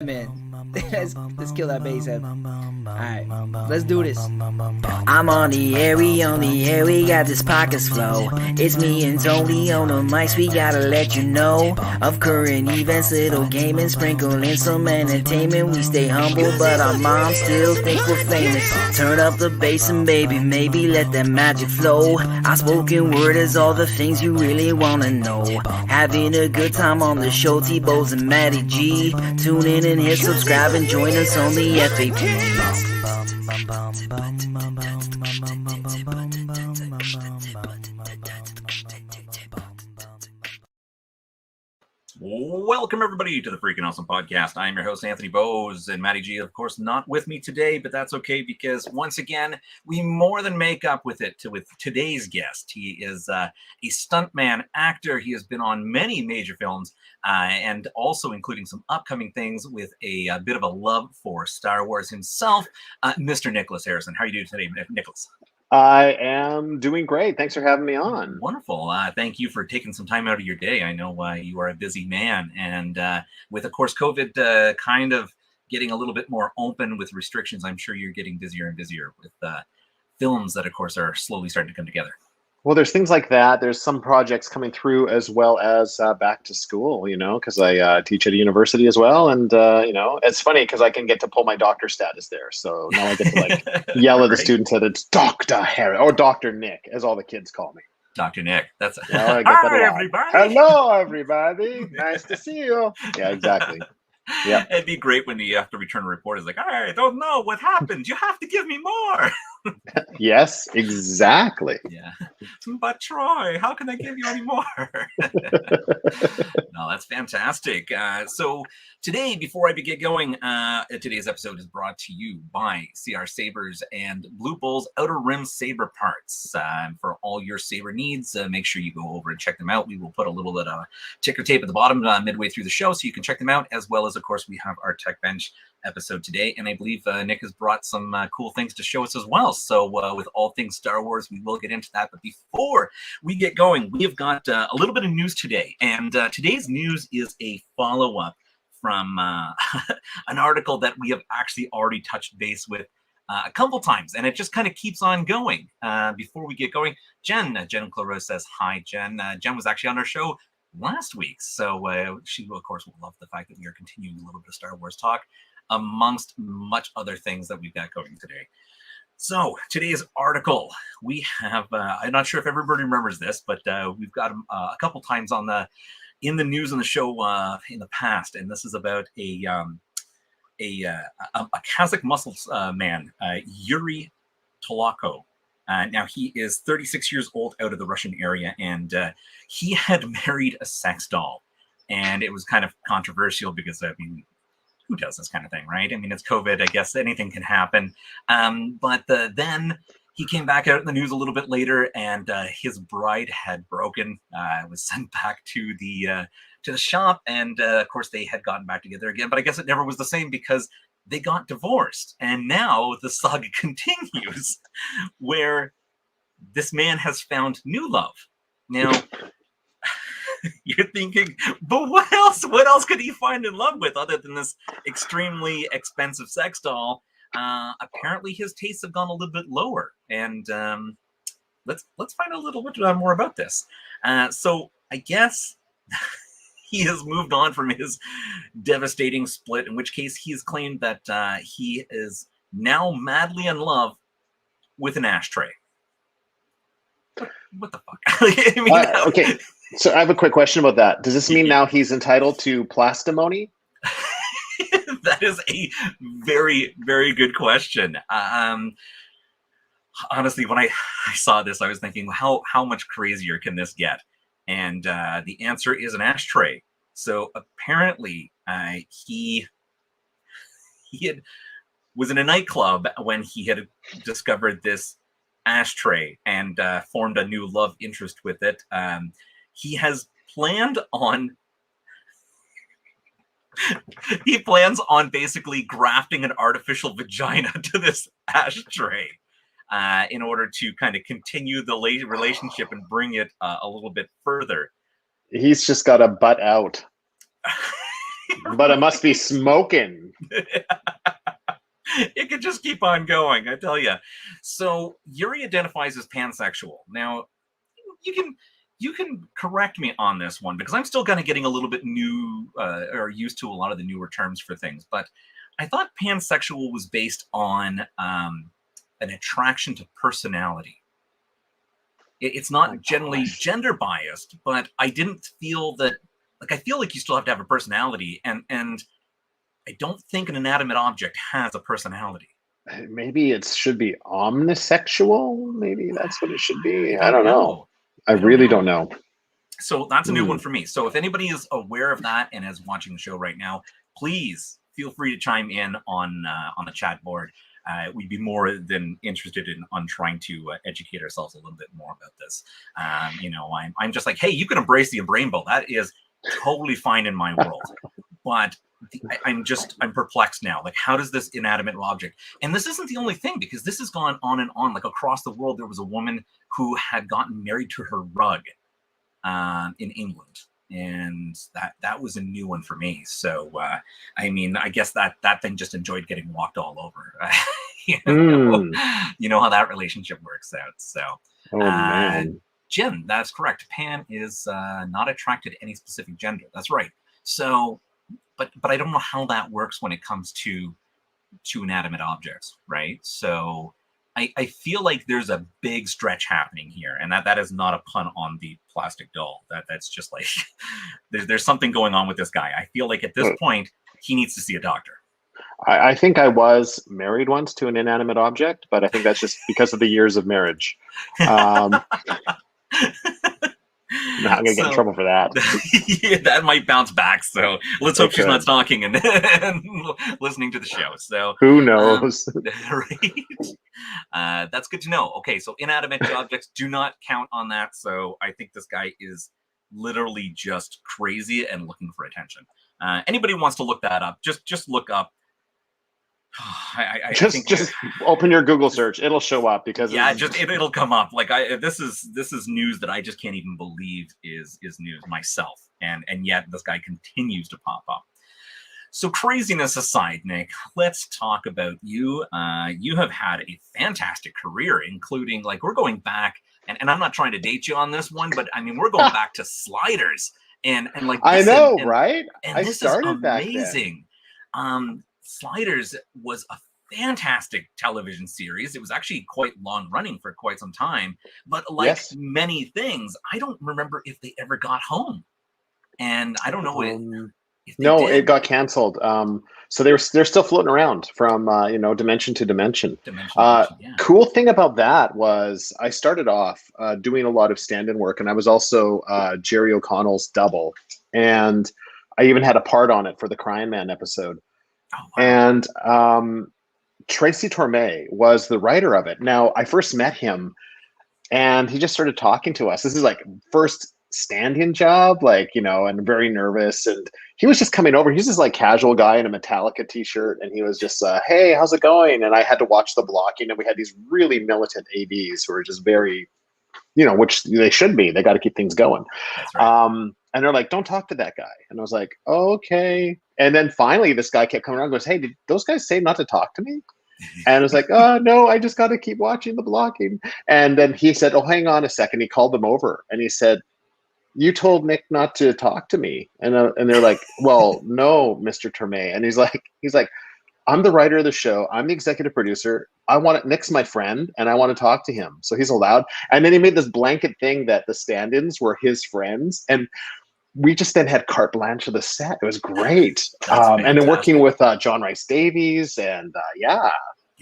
Man, let's kill that bass head. Alright, let's do this. I'm on the air, we got this pockets flow. It's me and Tony on the mics, we gotta let you know of current events, little gaming, sprinkling some entertainment. We stay humble, but our moms still think we're famous. Turn up the bass and baby, maybe let that magic flow. Our spoken word is all the things you really wanna know. Having a good time on the show, T-Bows and Matty G. Tune in and hit subscribe and join us on the FAP. Welcome, everybody, to the Freaking Awesome Podcast. I'm your host, Anthony Bowes, and Matty G, of course, not with me today, but that's okay because, once again, we more than make up with today's guest. He is a stuntman actor. He has been on many major films, and also including some upcoming things with a bit of a love for Star Wars himself, Mr. Nicolas Harrison. How are you doing today, Nicholas? I am doing great. Thanks for having me on. Wonderful. Thank you for taking some time out of your day. I know you are a busy man. And with, of course, COVID kind of getting a little bit more open with restrictions, I'm sure you're getting busier and busier with films that, of course, are slowly starting to come together. Well, there's things like that. There's some projects coming through as well as back to school, because I teach at a university as well. And, it's funny because I can get to pull my doctor status there. So now I get to yell at the students that it's Dr. Harry or Dr. Nick, as all the kids call me. Dr. Nick. That's Hi, everybody. Hello, everybody. Nice to see you. Yeah, exactly. Yeah, it'd be great when you have to return a report. It's like, I don't know what happened. You have to give me more. Yes, exactly. Yeah, but Troy, how can I give you any more? No, that's fantastic. So today, before I get going, today's episode is brought to you by CR Sabers and Blue Bull's Outer Rim Saber Parts. For all your saber needs, make sure you go over and check them out. We will put a little bit of ticker tape at the bottom midway through the show so you can check them out, as well as, of course, we have our Tech Bench episode today, and I believe Nick has brought some cool things to show us as well. So with all things Star Wars, we will get into that. But before we get going, we have got a little bit of news today, and today's news is a follow-up from an article that we have actually already touched base with a couple times, and it just kind of keeps on going. Before we get going, Jen Claro says hi. Jen was actually on our show last week, so she, of course, will love the fact that we are continuing a little bit of Star Wars talk, amongst much other things that we've got going today. So today's article, we have, I'm not sure if everybody remembers this, but we've got a couple times in the news on the show in the past, and this is about a Kazakh muscle man, Yuri Tolako. Now, he is 36 years old, out of the Russian area, and he had married a sex doll. And it was kind of controversial because, who does this kind of thing, right? I mean, it's COVID. I guess anything can happen. But then he came back out in the news a little bit later, and his bride had broken, was sent back to the shop, and of course they had gotten back together again. But I guess it never was the same because they got divorced, and now the saga continues, where this man has found new love. Now, you're thinking, but what else? What else could he find in love with other than this extremely expensive sex doll? Apparently, his tastes have gone a little bit lower, and let's find out a little bit more about this. So, I guess he has moved on from his devastating split, in which case he has claimed that he is now madly in love with an ashtray. What the fuck? I mean, okay. So I have a quick question about that. Does this mean now he's entitled to plastimony? That is a very, very good question. Honestly, when I saw this, I was thinking, how much crazier can this get? And the answer is an ashtray. So apparently, he was in a nightclub when he had discovered this ashtray and formed a new love interest with it. He has planned on basically grafting an artificial vagina to this ashtray in order to kind of continue the relationship and bring it a little bit further. He's just got a butt out. But it must be smoking. It could just keep on going, I tell you. So Yuri identifies as pansexual. Now, you can correct me on this one because I'm still kind of getting a little bit new or used to a lot of the newer terms for things. But I thought pansexual was based on an attraction to personality. It's not generally gender biased, but I didn't feel that. Like, I feel like you still have to have a personality, and I don't think an inanimate object has a personality. Maybe it should be omnisexual. Maybe that's what it should be. I don't know. know. I really don't know. So that's a new one for me. So if anybody is aware of that and is watching the show right now, please feel free to chime in on the chat board. We'd be more than interested on trying to educate ourselves a little bit more about this. I'm just like, hey, you can embrace the rainbow. That is totally fine in my world. But I'm perplexed now. Like, how does this inanimate object? And this isn't the only thing, because this has gone on and on. Like, across the world, there was a woman who had gotten married to her rug in England. And that was a new one for me. So, I guess that thing just enjoyed getting walked all over. You know how that relationship works out. So, man. Jim, that's correct. Pan is not attracted to any specific gender. That's right. So, but I don't know how that works when it comes to inanimate objects, right? So, I feel like there's a big stretch happening here, and that is not a pun on the plastic doll. That's just like there's something going on with this guy. I feel like at this point he needs to see a doctor. I think I was married once to an inanimate object, but I think that's just because of the years of marriage. I'm going to get in trouble for that. Yeah, that might bounce back. So let's hope she's not stalking and listening to the show. So who knows? Right? That's good to know. Okay, so inanimate objects do not count on that. So I think this guy is literally just crazy and looking for attention. Anybody wants to look that up? Just look up. Just open your Google search; it'll show up because it'll come up. Like this is news that I just can't even believe is news myself, and yet this guy continues to pop up. So craziness aside, Nick, let's talk about you. You have had a fantastic career, including we're going back, and I'm not trying to date you on this one, but I mean we're going back to Sliders, and I know, right? And this is amazing. Sliders was a fantastic television series. It was actually quite long running for quite some time, but many things, I don't remember if they ever got home, and I don't know if they did. It got canceled. So they're still floating around from dimension to dimension. Cool thing about that was I started off doing a lot of stand-in work, and I was also Jerry O'Connell's double, and I even had a part on it for the Crying Man episode. Oh, wow. And Tracy Torme was the writer of it. Now, I first met him, and he just started talking to us. This is first stand-in job, and very nervous. And he was just coming over. He's this casual guy in a Metallica t-shirt, and he was just, hey, how's it going? And I had to watch the blocking, and we had these really militant ADs who were just very, which they should be. They got to keep things going. That's right. And they're like, don't talk to that guy. And I was like, oh, okay. And then finally this guy kept coming around and goes, hey, did those guys say not to talk to me? And I was like, oh, no, I just got to keep watching the blocking. And then he said, oh, hang on a second. He called them over and he said, you told Nick not to talk to me. And they're like, well, no, Mr. Terme. And he's like, I'm the writer of the show. I'm the executive producer. Nick's my friend, and I want to talk to him. So he's allowed. And then he made this blanket thing that the stand-ins were his friends. And we just then had carte blanche of the set. It was great. And then working with John Rice Davies and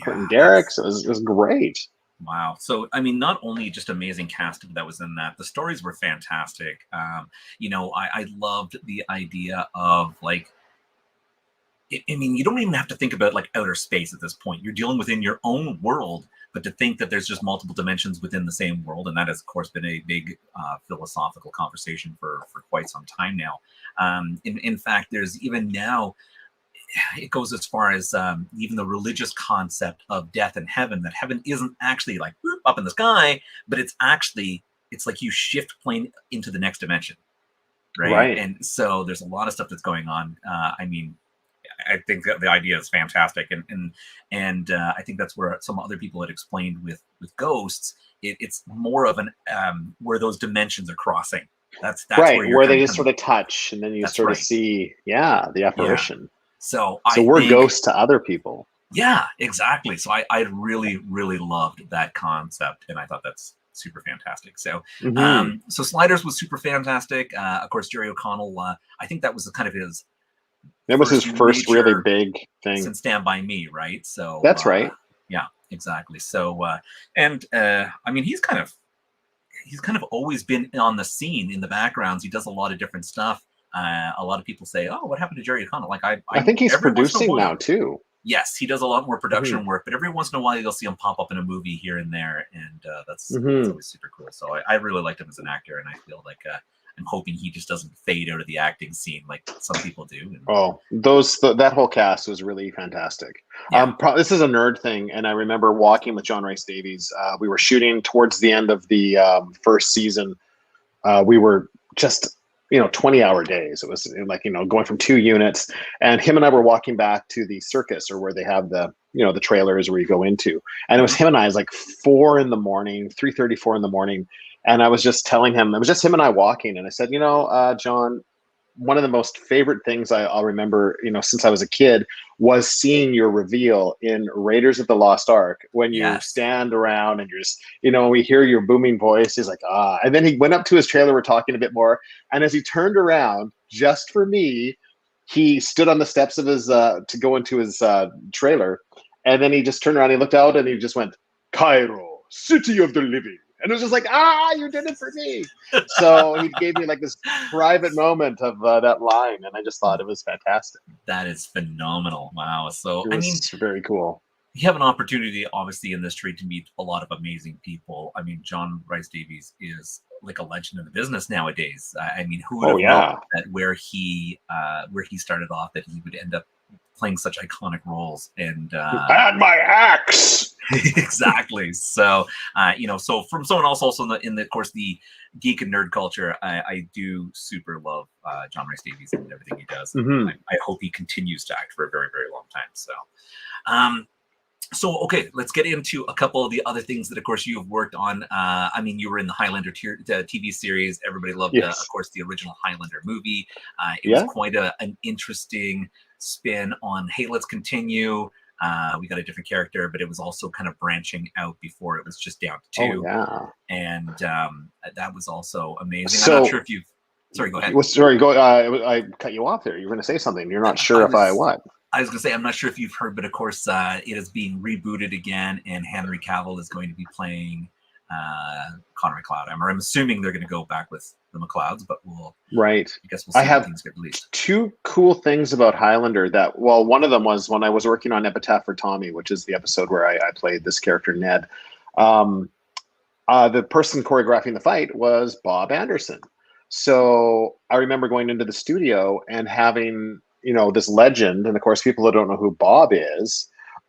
Quentin Derrick. So it was great. Wow. So, I mean, not only just amazing cast that was in that, the stories were fantastic. I loved the idea of you don't even have to think about outer space at this point. You're dealing within your own world, but to think that there's just multiple dimensions within the same world, and that has, of course, been a big philosophical conversation for quite some time now. In fact, there's even now, it goes as far as even the religious concept of death and heaven, that heaven isn't actually up in the sky, but it's like you shift plane into the next dimension. right? And so there's a lot of stuff that's going on. I mean, I think that the idea is fantastic, and I think that's where some other people had explained with ghosts. It's more of an where those dimensions are crossing. That's right, where they just sort of touch, and then you sort of see, the apparition. Yeah. So we're think, ghosts to other people. Yeah, exactly. So I really, really loved that concept, and I thought that's super fantastic. So so Sliders was super fantastic. Of course, Jerry O'Connell, I think that was kind of his first really big thing since Stand By Me, right? So that's right. Yeah, exactly. So I mean, he's kind of always been on the scene in the backgrounds. He does a lot of different stuff. A lot of people say, "Oh, what happened to Jerry O'Connell?" Like I think he's producing now too. Yes, he does a lot more production work, but every once in a while you'll see him pop up in a movie here and there, and that's always super cool. So I really liked him as an actor, and I feel like I'm hoping he just doesn't fade out of the acting scene like some people do. And, that whole cast was really fantastic. Yeah. This is a nerd thing, and I remember walking with John Rice Davies. We were shooting towards the end of the first season. We were just 20-hour days. It was like, going from 2 units, and him and I were walking back to the circus, or where they have the, the trailers where you go into. And it was him and I. It was like 4 in the morning, 3:30, 4 in the morning. And I was just telling him, it was just him and I walking. And I said, John, one of the most favorite things I'll remember, since I was a kid, was seeing your reveal in Raiders of the Lost Ark, when you stand around and you're just, we hear your booming voice. He's like, ah. And then he went up to his trailer. We're talking a bit more. And as he turned around, just for me, he stood on the steps of his, to go into his trailer. And then he just turned around, he looked out, and he just went, "Cairo, city of the living." And it was just like, you did it for me. So he gave me like this private moment of that line, and I just thought it was fantastic. That is phenomenal. Wow. So, I mean, very cool. You have an opportunity, obviously, in this trade to meet a lot of amazing people. I mean, John Rice Davies is like a legend in the business nowadays. I mean, who would have known that where he started off, that he would end up playing such iconic roles? And my axe. Exactly. So so from someone else also in the of course the geek and nerd culture, I do super love John Rice Davies and everything he does. I hope he continues to act for a very, very long time. So okay, let's get into a couple of the other things that, of course, you've worked on. I mean, you were in the Highlander TV series. Everybody loved, of course, the original Highlander movie. It was quite an interesting spin on, hey, let's continue. We got a different character, but it was also kind of branching out before it was just down to 2. And that was also amazing. So, I'm not sure if you've... Sorry, go ahead. I cut you off there. You were going to say something. You're not sure what? I was going to say, I'm not sure if you've heard, but of course, it is being rebooted again, and Henry Cavill is going to be playing Connor McLeod. I'm assuming they're going to go back with the McLeods, but I guess we'll see when things get released. 2 cool things about Highlander one of them was when I was working on Epitaph for Tommy, which is the episode where I played this character, Ned. The person choreographing the fight was Bob Anderson. So I remember going into the studio and having, this legend. And of course, people that don't know who Bob is,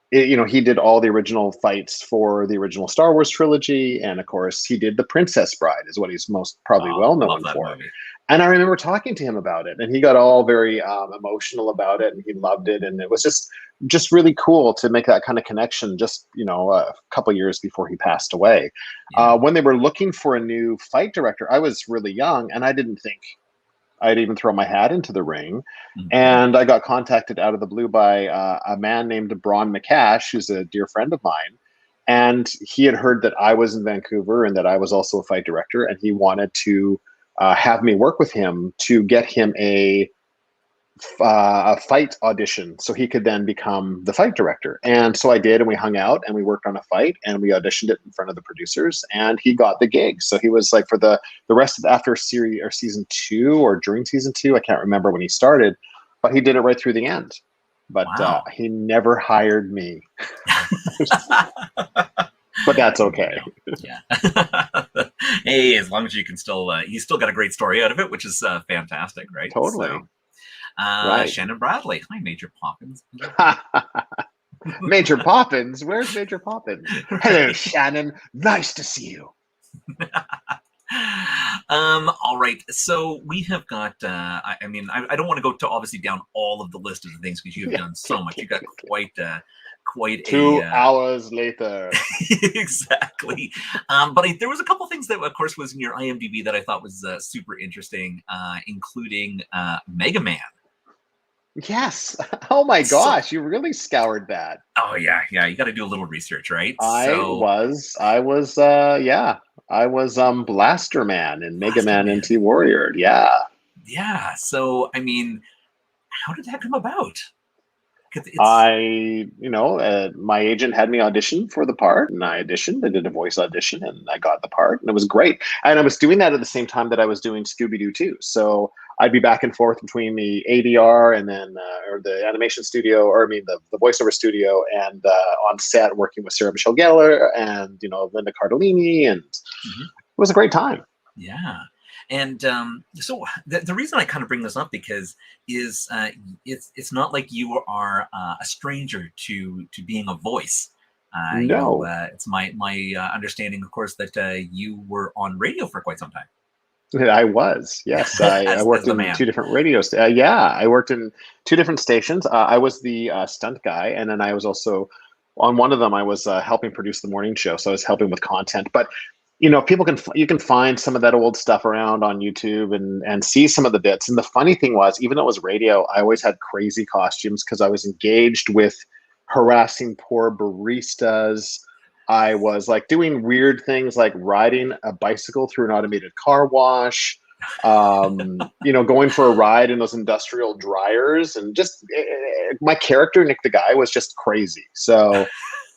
he did all the original fights for the original Star Wars trilogy. And of course, he did The Princess Bride, is what he's most probably well known for. Movie. And I remember talking to him about it, and he got all very emotional about it, and he loved it. And it was just really cool to make that kind of connection just, a couple years before he passed away. When they were looking for a new fight director, I was really young, and I didn't think I'd even throw my hat into the ring. And I got contacted out of the blue by a man named Bron McCash, who's a dear friend of mine. And he had heard that I was in Vancouver and that I was also a fight director. And he wanted to have me work with him to get him a fight audition so he could then become the fight director. And so I did, and we hung out and we worked on a fight and we auditioned it in front of the producers, and he got the gig. So he was like, for the rest of after series or season 2 or during season 2, I can't remember when he started, but he did it right through the end. But he never hired me. But that's okay. Yeah. Hey, as long as you can still, he's still got a great story out of it, which is fantastic, right? Totally. So, Shannon Bradley. Hi, Major Poppins. Major Poppins? Where's Major Poppins? Hello, Shannon. Nice to see you. All right. So we have got. I mean, I don't want to go to obviously down all of the list of the things because you have Yeah. done so much. You got quite Two a hours later. exactly. But there was a couple things that, of course, was in your IMDb that I thought was super interesting, including Mega Man. Yes. Oh my So, gosh, you really scoured that. oh yeah, yeah. You got to do a little research, right? I So, was, yeah, I was Blaster Man in Mega Blaster Man Man. NT Warrior. Yeah. Yeah. So, I mean, how did that come about? 'Cause My agent had me audition for the part, and I auditioned. I did a voice audition, and I got the part, and it was great. And I was doing that at the same time that I was doing Scooby Doo too. So I'd be back and forth between the ADR and then, or the animation studio, or I mean the voiceover studio, and on set working with Sarah Michelle Gellar and Linda Cardellini, and Mhm. it was a great time. Yeah. And so the reason I kind of bring this up because is it's not like you are a stranger to being a voice. No, It's my understanding, of course, that you were on radio for quite some time I was. Yes, I as worked the in man. two different radios. Yeah, I worked in two different stations. I was the stunt guy, and then I was also on one of them. I was helping produce the morning show, so I was helping with content. But people you can find some of that old stuff around on YouTube and see some of the bits. And the funny thing was, even though it was radio, I always had crazy costumes because I was engaged with harassing poor baristas. I was like doing weird things like riding a bicycle through an automated car wash, going for a ride in those industrial dryers, and just my character, Nick the guy, was just crazy. So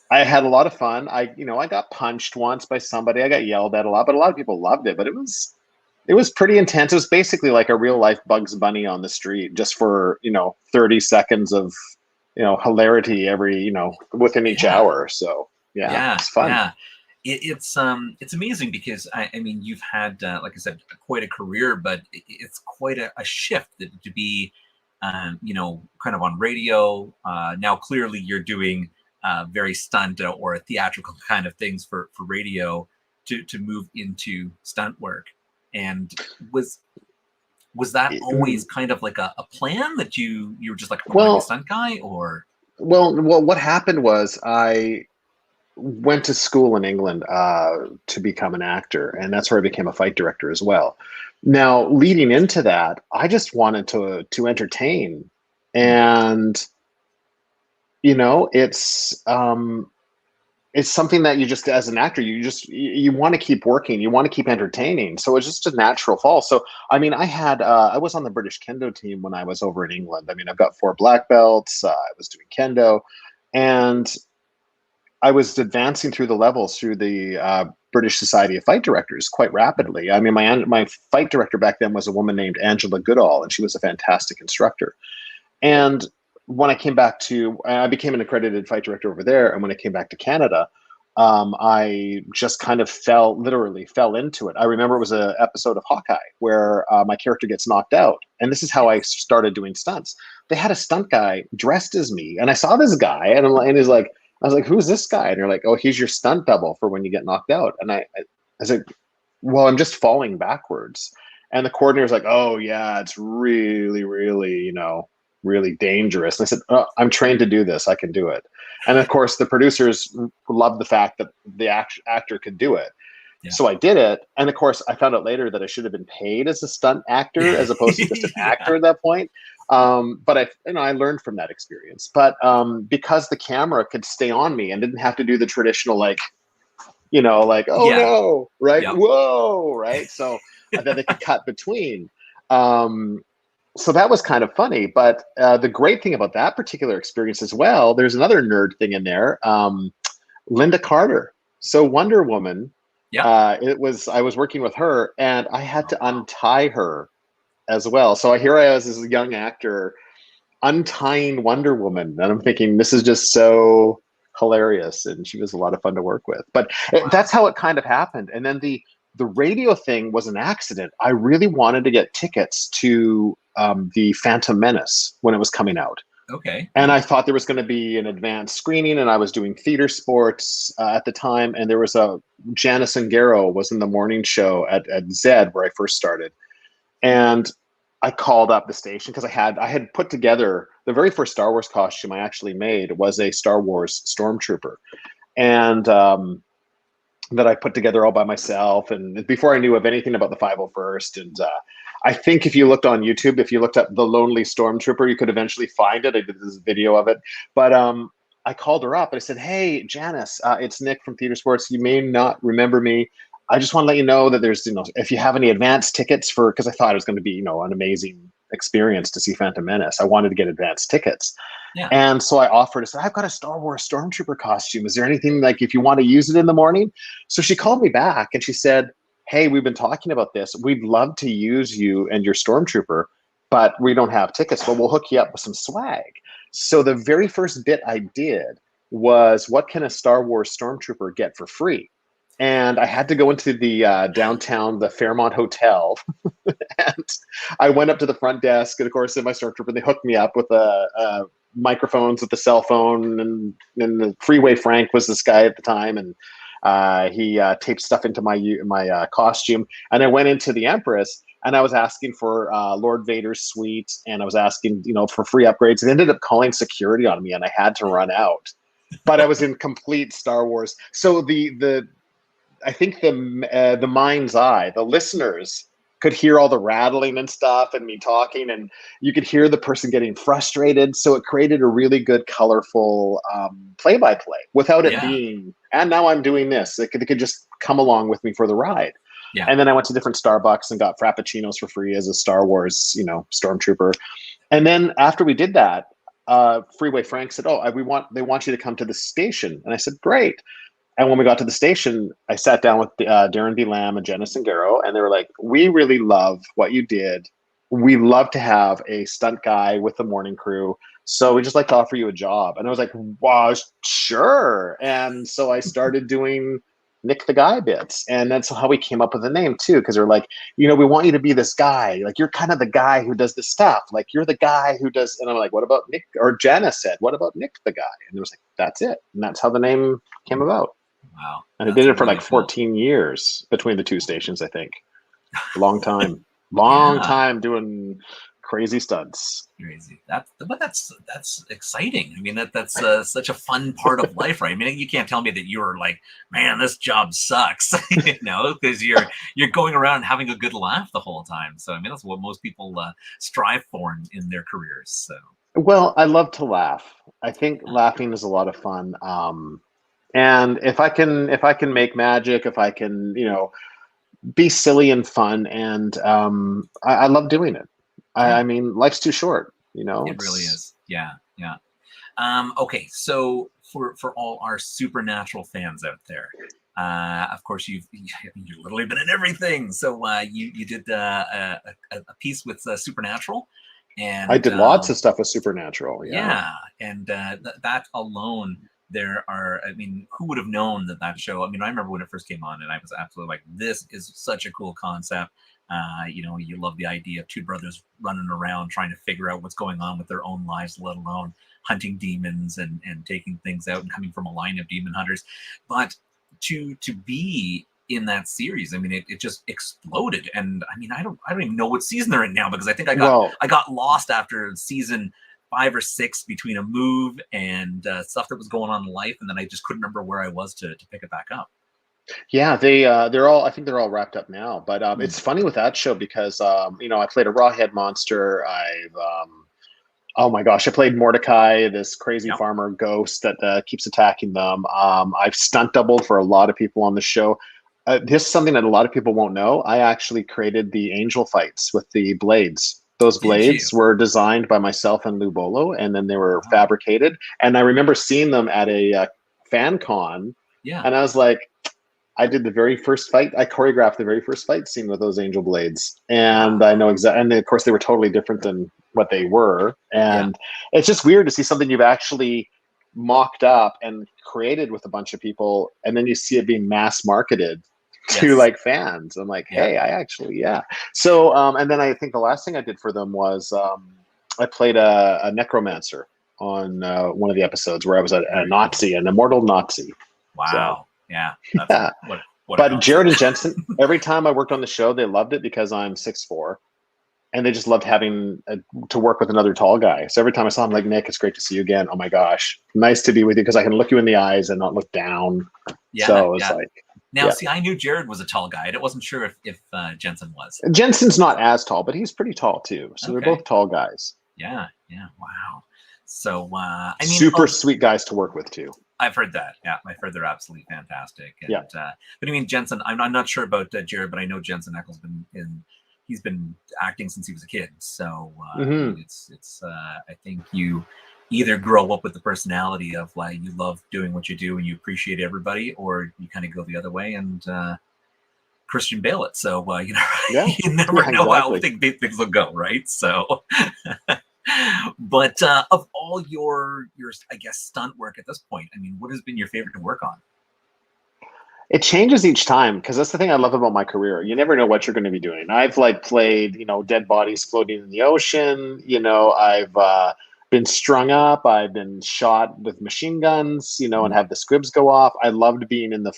I had a lot of fun. I got punched once by somebody. I got yelled at a lot, but a lot of people loved it. But it was pretty intense. It was basically like a real life Bugs Bunny on the street, just for 30 seconds of hilarity every within each Yeah, hour. So yeah, yeah, it's fun. yeah. It's amazing because I mean you've had like I said quite a career, but it's quite a shift to be kind of on radio. Now clearly you're doing very stunt or theatrical kind of things for radio to move into stunt work. And was that always kind of like a plan that you were just like I want to be a Well, stunt guy or well, what happened was I went to school in England to become an actor, and that's where I became a fight director as well. Now, leading into that, I just wanted to entertain, hmm, and it's something that you just, as an actor, you want to keep working, you want to keep entertaining. So it's just a natural fall. So I mean, I was on the British kendo team when I was over in England. I mean, I've got 4 black belts. I was doing kendo, and I was advancing through the levels through the British Society of Fight Directors quite rapidly. I mean, my fight director back then was a woman named Angela Goodall, and she was a fantastic instructor. And when I became an accredited fight director over there. And when I came back to Canada, I just kind of literally fell into it. I remember it was an episode of Hawkeye where my character gets knocked out. And this is how I started doing stunts. They had a stunt guy dressed as me. And I saw this guy, and he's like, I was like, who's this guy? And they're like, oh, he's your stunt double for when you get knocked out. And I was like, well, I'm just falling backwards. And the coordinator's like, oh, yeah, it's really, really, really dangerous. And I said, oh, I'm trained to do this. I can do it. And of course, the producers loved the fact that the actor could do it. yeah. So I did it. And of course, I found out later that I should have been paid as a stunt actor as opposed to just an Yeah. actor at that point. But I learned from that experience. But because the camera could stay on me and didn't have to do the traditional, like, oh Yeah. no, right? Yep. Whoa, right? So that they could cut between. So that was kind of funny. But the great thing about that particular experience as well, there's another nerd thing in there. Linda Carter. So Wonder Woman. Yeah. I was working with her, and I had to untie her as well. So here I was as a young actor untying Wonder Woman, and I'm thinking this is just so hilarious, and she was a lot of fun to work with. But that's how it kind of happened. And then the radio thing was an accident. I really wanted to get tickets to the Phantom Menace when it was coming out. Okay. And I thought there was going to be an advanced screening, and I was doing theater sports at the time. And there was Janice Ungaro was in the morning show at Zed where I first started. And I called up the station because I had put together the very first Star Wars costume I actually made was a Star Wars stormtrooper. And that I put together all by myself, and before I knew of anything about the 501st. And I think if you looked on YouTube, if you looked up The Lonely Stormtrooper, you could eventually find it. I did this video of it. But I called her up and I said, hey, Janice, it's Nick from Theater Sports. You may not remember me. I just want to let you know that there's, if you have any advance tickets for, because I thought it was going to be, an amazing experience to see Phantom Menace. I wanted to get advance tickets. Yeah. And so I offered, I said, I've got a Star Wars Stormtrooper costume. Is there anything like if you want to use it in the morning? So she called me back and she said, hey, we've been talking about this. We'd love to use you and your Stormtrooper, but we don't have tickets, but we'll hook you up with some swag. So the very first bit I did was, what can a Star Wars Stormtrooper get for free? And I had to go into the downtown, the Fairmont Hotel. And I went up to the front desk, and of course, in my Stormtrooper, they hooked me up with microphones with the cell phone, and the Freeway Frank was this guy at the time, and he taped stuff into my costume. And I went into the Empress, and I was asking for Lord Vader's suite, and I was asking, for free upgrades. It ended up calling security on me, and I had to run out. But I was in complete Star Wars. So I think the mind's eye, the listeners could hear all the rattling and stuff and me talking, and you could hear the person getting frustrated. So it created a really good, colorful play-by-play without it being, and now I'm doing this. They could just come along with me for the ride. Yeah. And then I went to different Starbucks and got Frappuccinos for free as a Star Wars, Stormtrooper. And then after we did that, Freeway Frank said, they want you to come to the station. And I said, great. And when we got to the station, I sat down with Darren B. Lamb and Janice Ungaro, and they were like, we really love what you did. We love to have a stunt guy with the morning crew. So we just like to offer you a job. And I was like, wow, sure. And so I started doing Nick the Guy bits. And that's how we came up with the name too. Because they're like, we want you to be this guy. Like, you're kind of the guy who does the stuff. Like, you're the guy who does. And I'm like, what about Nick? Or Janice said, what about Nick the Guy? And it was like, that's it. And that's how the name came about. Wow. And I did it for like 14 years between the two stations, I think. Long time. Time doing crazy stunts. Crazy. That's exciting. I mean, that's such a fun part of life, right? I mean, you can't tell me that you're like, man, this job sucks, because you're going around having a good laugh the whole time. So I mean, that's what most people strive for in their careers. So. Well, I love to laugh. I think laughing is a lot of fun. And if I can make magic, if I can, be silly and fun, and I love doing it. I mean, life's too short, It really is. Yeah. Okay, so for all our Supernatural fans out there, of course you've literally been in everything. So you did a piece with Supernatural, and I did lots of stuff with Supernatural. Yeah, and that alone. There are, I mean, who would have known that show? I mean, I remember when it first came on, and I was absolutely like, this is such a cool concept. You love the idea of two brothers running around trying to figure out what's going on with their own lives, let alone hunting demons and taking things out and coming from a line of demon hunters. But to be in that series, I mean, it just exploded. And I mean, I don't even know what season they're in now, because I think I got lost after season 5 or 6 between a move and stuff that was going on in life, and then I just couldn't remember where I was to pick it back up. Yeah, they're all, I think they're all wrapped up now. But it's funny with that show because I played a rawhead monster. Oh my gosh, I played Mordecai, this crazy farmer ghost that keeps attacking them. I've stunt doubled for a lot of people on the show. This is something that a lot of people won't know. I actually created the angel fights with the blades. Those blades were designed by myself and Lou Bolo, and then they were fabricated. And I remember seeing them at a fan con, and I was like, I did the very first fight. I choreographed the very first fight scene with those angel blades, and I know exactly. And of course, they were totally different than what they were. And it's just weird to see something you've actually mocked up and created with a bunch of people, and then you see it being mass marketed to like fans. I'm like, hey, I actually, So, and then I think the last thing I did for them was I played a necromancer. on one of the episodes where I was a Nazi, an immortal Nazi. Wow. Yeah. Yeah. What a But Jared and concept. Jensen, every time I worked on the show, they loved it because I'm 6'4", and they just loved having to work with another tall guy. So every time I saw him, like, Nick, it's great to see you again. Oh my gosh, nice to be with you because I can look you in the eyes and not look down. Yeah. So it's like, now, yeah. see, I knew Jared was a tall guy. I wasn't sure if Jensen was. Jensen's not as tall, but he's pretty tall too. So Okay. they're both tall guys. Yeah. Wow. So I mean, Super sweet guys to work with too. I've heard that. Yeah, I've heard they're absolutely fantastic. And, Yeah. But I mean, Jensen, I'm not sure about Jared, but I know Jensen Ackles he's been acting since he was a kid. So I mean, it's I think you either grow up with the personality of like you love doing what you do and you appreciate everybody, or you kind of go the other way and Christian Bale it. So you know, you never know how things will go, right? So. But of all your I guess stunt work at this point, I mean, what has been your favorite to work on? It changes each time because that's the thing I love about my career. You never know what you're going to be doing. I've like played, dead bodies floating in the ocean. I've been strung up. I've been shot with machine guns. And have the squibs go off. I loved being in the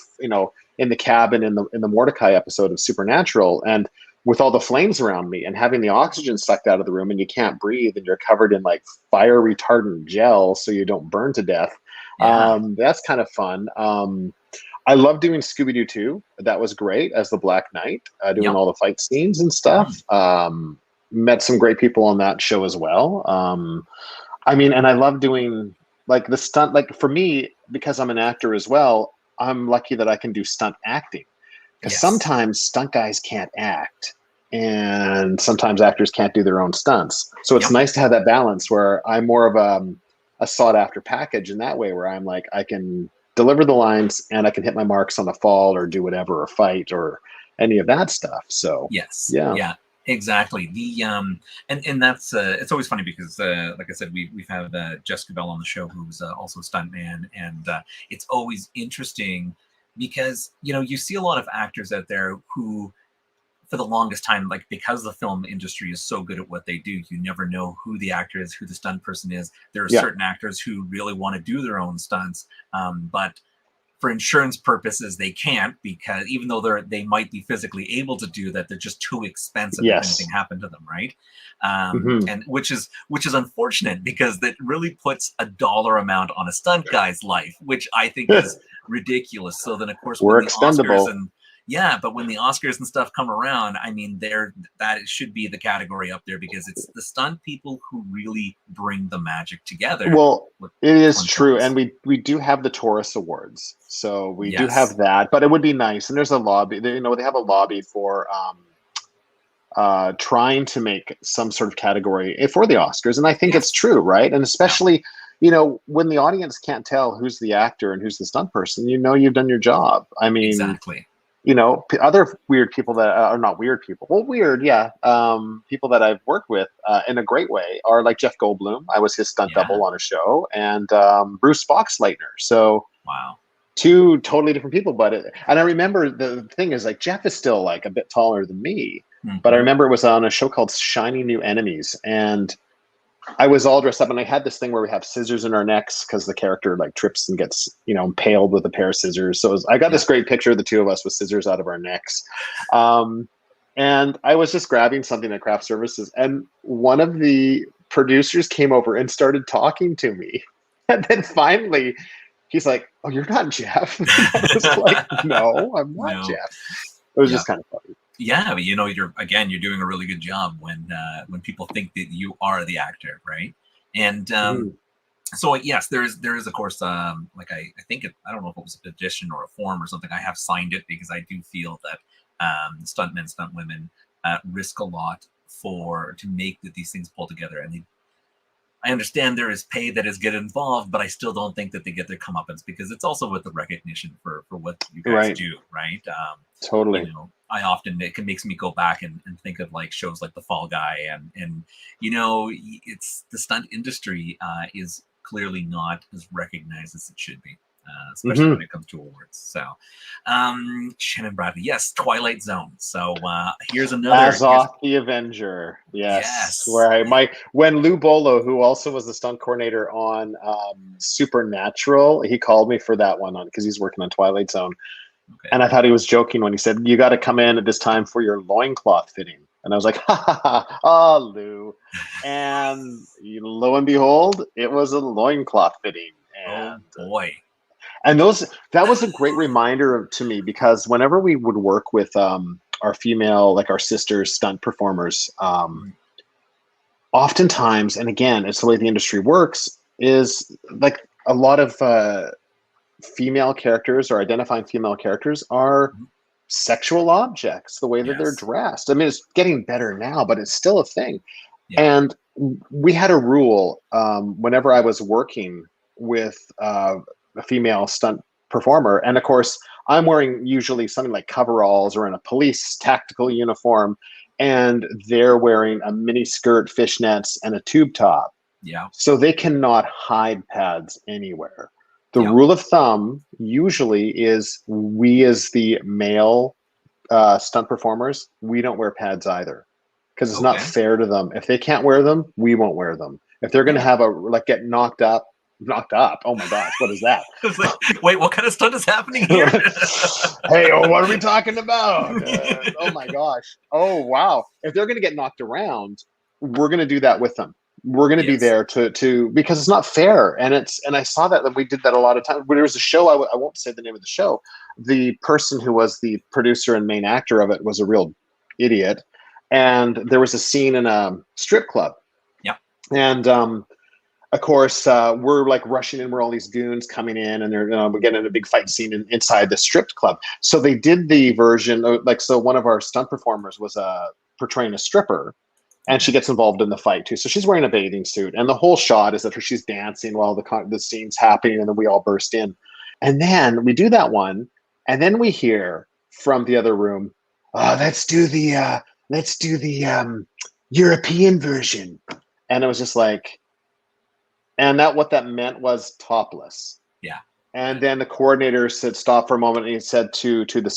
in the cabin in the Mordecai episode of Supernatural, and with all the flames around me and having the oxygen sucked out of the room and you can't breathe and you're covered in like fire retardant gel so you don't burn to death. Yeah. That's kind of fun. I love doing Scooby-Doo 2. That was great as the Black Knight, doing all the fight scenes and stuff. Met some great people on that show as well. I mean, and I love doing like the stunt, like for me, because I'm an actor as well, I'm lucky that I can do stunt acting. Because sometimes stunt guys can't act, and sometimes actors can't do their own stunts. So it's nice to have that balance where I'm more of a sought-after package in that way, where I'm like, I can deliver the lines and I can hit my marks on a fall or do whatever, or fight or any of that stuff. So yeah. Exactly. The and that's it's always funny because like I said, we've had Jessica Bell on the show, who's also a stuntman, and it's always interesting because you see a lot of actors out there who, for the longest time, like because the film industry is so good at what they do, you never know who the actor is, who the stunt person is. There are certain actors who really want to do their own stunts, but for insurance purposes, they can't, because even though they might be physically able to do that, they're just too expensive if anything happened to them, right? And which is unfortunate because that really puts a dollar amount on a stunt guy's life, which I think is ridiculous. So then, of course, we're when the expendable. Oscars but when the Oscars and stuff come around, I mean, that should be the category up there because it's the stunt people who really bring the magic together. Well, it is true, and we do have the Taurus Awards, so we do have that. But it would be nice, and there's a lobby. They have a lobby for trying to make some sort of category for the Oscars, and I think it's true, right? And especially, when the audience can't tell who's the actor and who's the stunt person, you've done your job. I mean, exactly. Other weird people that are not weird people. Well, weird, people that I've worked with in a great way are like Jeff Goldblum. I was his stunt double on a show, and Bruce Boxleitner. So wow. Two totally different people, and I remember the thing is like Jeff is still like a bit taller than me, but I remember it was on a show called Shiny New Enemies, and I was all dressed up, and I had this thing where we have scissors in our necks because the character like trips and gets impaled with a pair of scissors. So I got this great picture of the two of us with scissors out of our necks, and I was just grabbing something at craft services, and one of the producers came over and started talking to me, and then finally he's like, "Oh, you're not Jeff." And I was like, "No, I'm not Jeff." It was just kind of funny. Yeah, but you're doing a really good job when people think that you are the actor, right? And so yes, there is of course like I think I don't know if it was a petition or a form or something. I have signed it because I do feel that stuntmen, stunt women risk a lot to make these things pull together, and I understand there is pay that is get involved, but I still don't think that they get their comeuppance because it's also with the recognition for what you guys do, right? Totally. I often it makes me go back and think of like shows like The Fall Guy, and it's the stunt industry is clearly not as recognized as it should be. especially when it comes to awards. So, Shannon Bradley, yes, Twilight Zone. So here's another. Azoth the Avenger, yes. Yes. Where when Lou Bolo, who also was the stunt coordinator on Supernatural, he called me for that one because he's working on Twilight Zone. Okay. And I thought he was joking when he said, "You got to come in at this time for your loincloth fitting." And I was like, "Ha ha ha! Oh, Lou!" And lo and behold, it was a loincloth fitting. And, oh boy! And that was a great reminder to me, because whenever we would work with our female, like our sisters, stunt performers, oftentimes, and again, it's the way the industry works, is like a lot of female characters or identifying female characters are sexual objects, the way that they're dressed. I mean, it's getting better now, but it's still a thing. Yeah. And we had a rule whenever I was working with a female stunt performer, and of course, I'm wearing usually something like coveralls or in a police tactical uniform, and they're wearing a mini skirt, fishnets, and a tube top. Yeah. So they cannot hide pads anywhere. The rule of thumb usually is we, as the male stunt performers, we don't wear pads either, because it's not fair to them. If they can't wear them, we won't wear them. If they're going to have get knocked up. Oh my gosh, what is that? Wait, what kind of stunt is happening here? Hey, what are we talking about? Oh my gosh. Oh wow. If they're going to get knocked around, we're going to do that with them. We're going to be there to because it's not fair. And I saw that we did that a lot of times. When there was a show, I won't say the name of the show. The person who was the producer and main actor of it was a real idiot. And there was a scene in a strip club. Yeah. And of course, we're like rushing in. We're all these goons coming in, and we're getting in a big fight scene inside the strip club. So they did the version so one of our stunt performers was portraying a stripper, and she gets involved in the fight too. So she's wearing a bathing suit, and the whole shot is that she's dancing while the scene's happening, and then we all burst in, and then we do that one, and then we hear from the other room, let's do the European version, and it was just like. And what that meant was topless. Yeah. And then the coordinator said, "Stop for a moment," and he said to the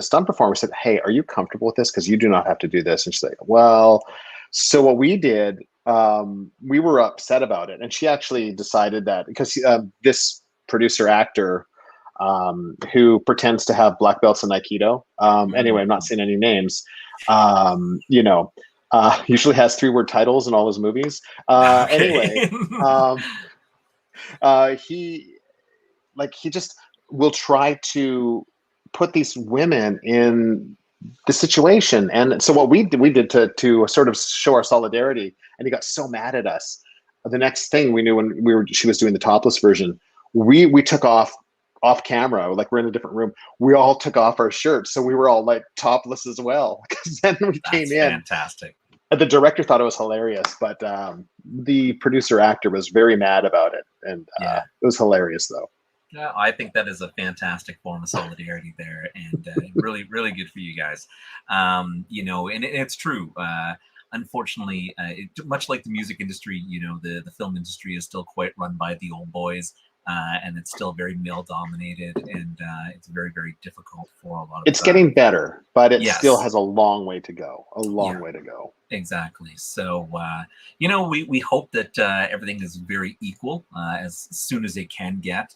stunt performer, said, "Hey, are you comfortable with this? Because you do not have to do this." And she's like, "Well," so what we did, we were upset about it, and she actually decided that because this producer actor who pretends to have black belts in Aikido. Anyway, I'm not saying any names. Usually has 3-word titles in all his movies. Anyway, he just will try to put these women in the situation. And so what we did to sort of show our solidarity, and he got so mad at us. The next thing we knew when she was doing the topless version, we took off camera, like we're in a different room. We all took off our shirts, so we were all like topless as well. Because then we came in. Fantastic. The director thought it was hilarious, but the producer actor was very mad about it, and it was hilarious though. Yeah, I think that is a fantastic form of solidarity there, and really, really good for you guys. And it's true. Unfortunately, much like the music industry, the film industry is still quite run by the old boys. And it's still very male dominated, and it's very, very difficult for a lot of. It's getting better, but it still has a long way to go. Way to go. Exactly. So, we hope that everything is very equal as soon as it can get.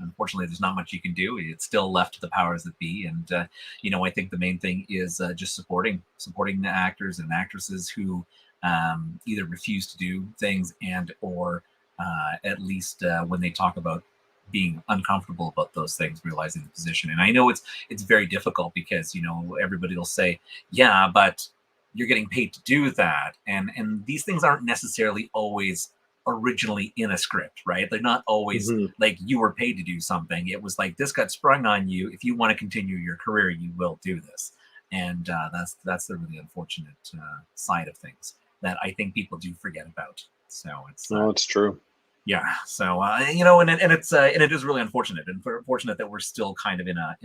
Unfortunately, there's not much you can do. It's still left to the powers that be, and I think the main thing is just supporting the actors and actresses who either refuse to do things or at least when they talk about being uncomfortable about those things, realizing the position. And I know it's very difficult because, everybody will say, yeah, but you're getting paid to do that. And these things aren't necessarily always originally in a script, right? They're not always like you were paid to do something. It was like, this got sprung on you. If you want to continue your career, you will do this. And that's the really unfortunate side of things that I think people do forget about. So it's true. Yeah. So and it is really unfortunate, and fortunate that we're still kind of in a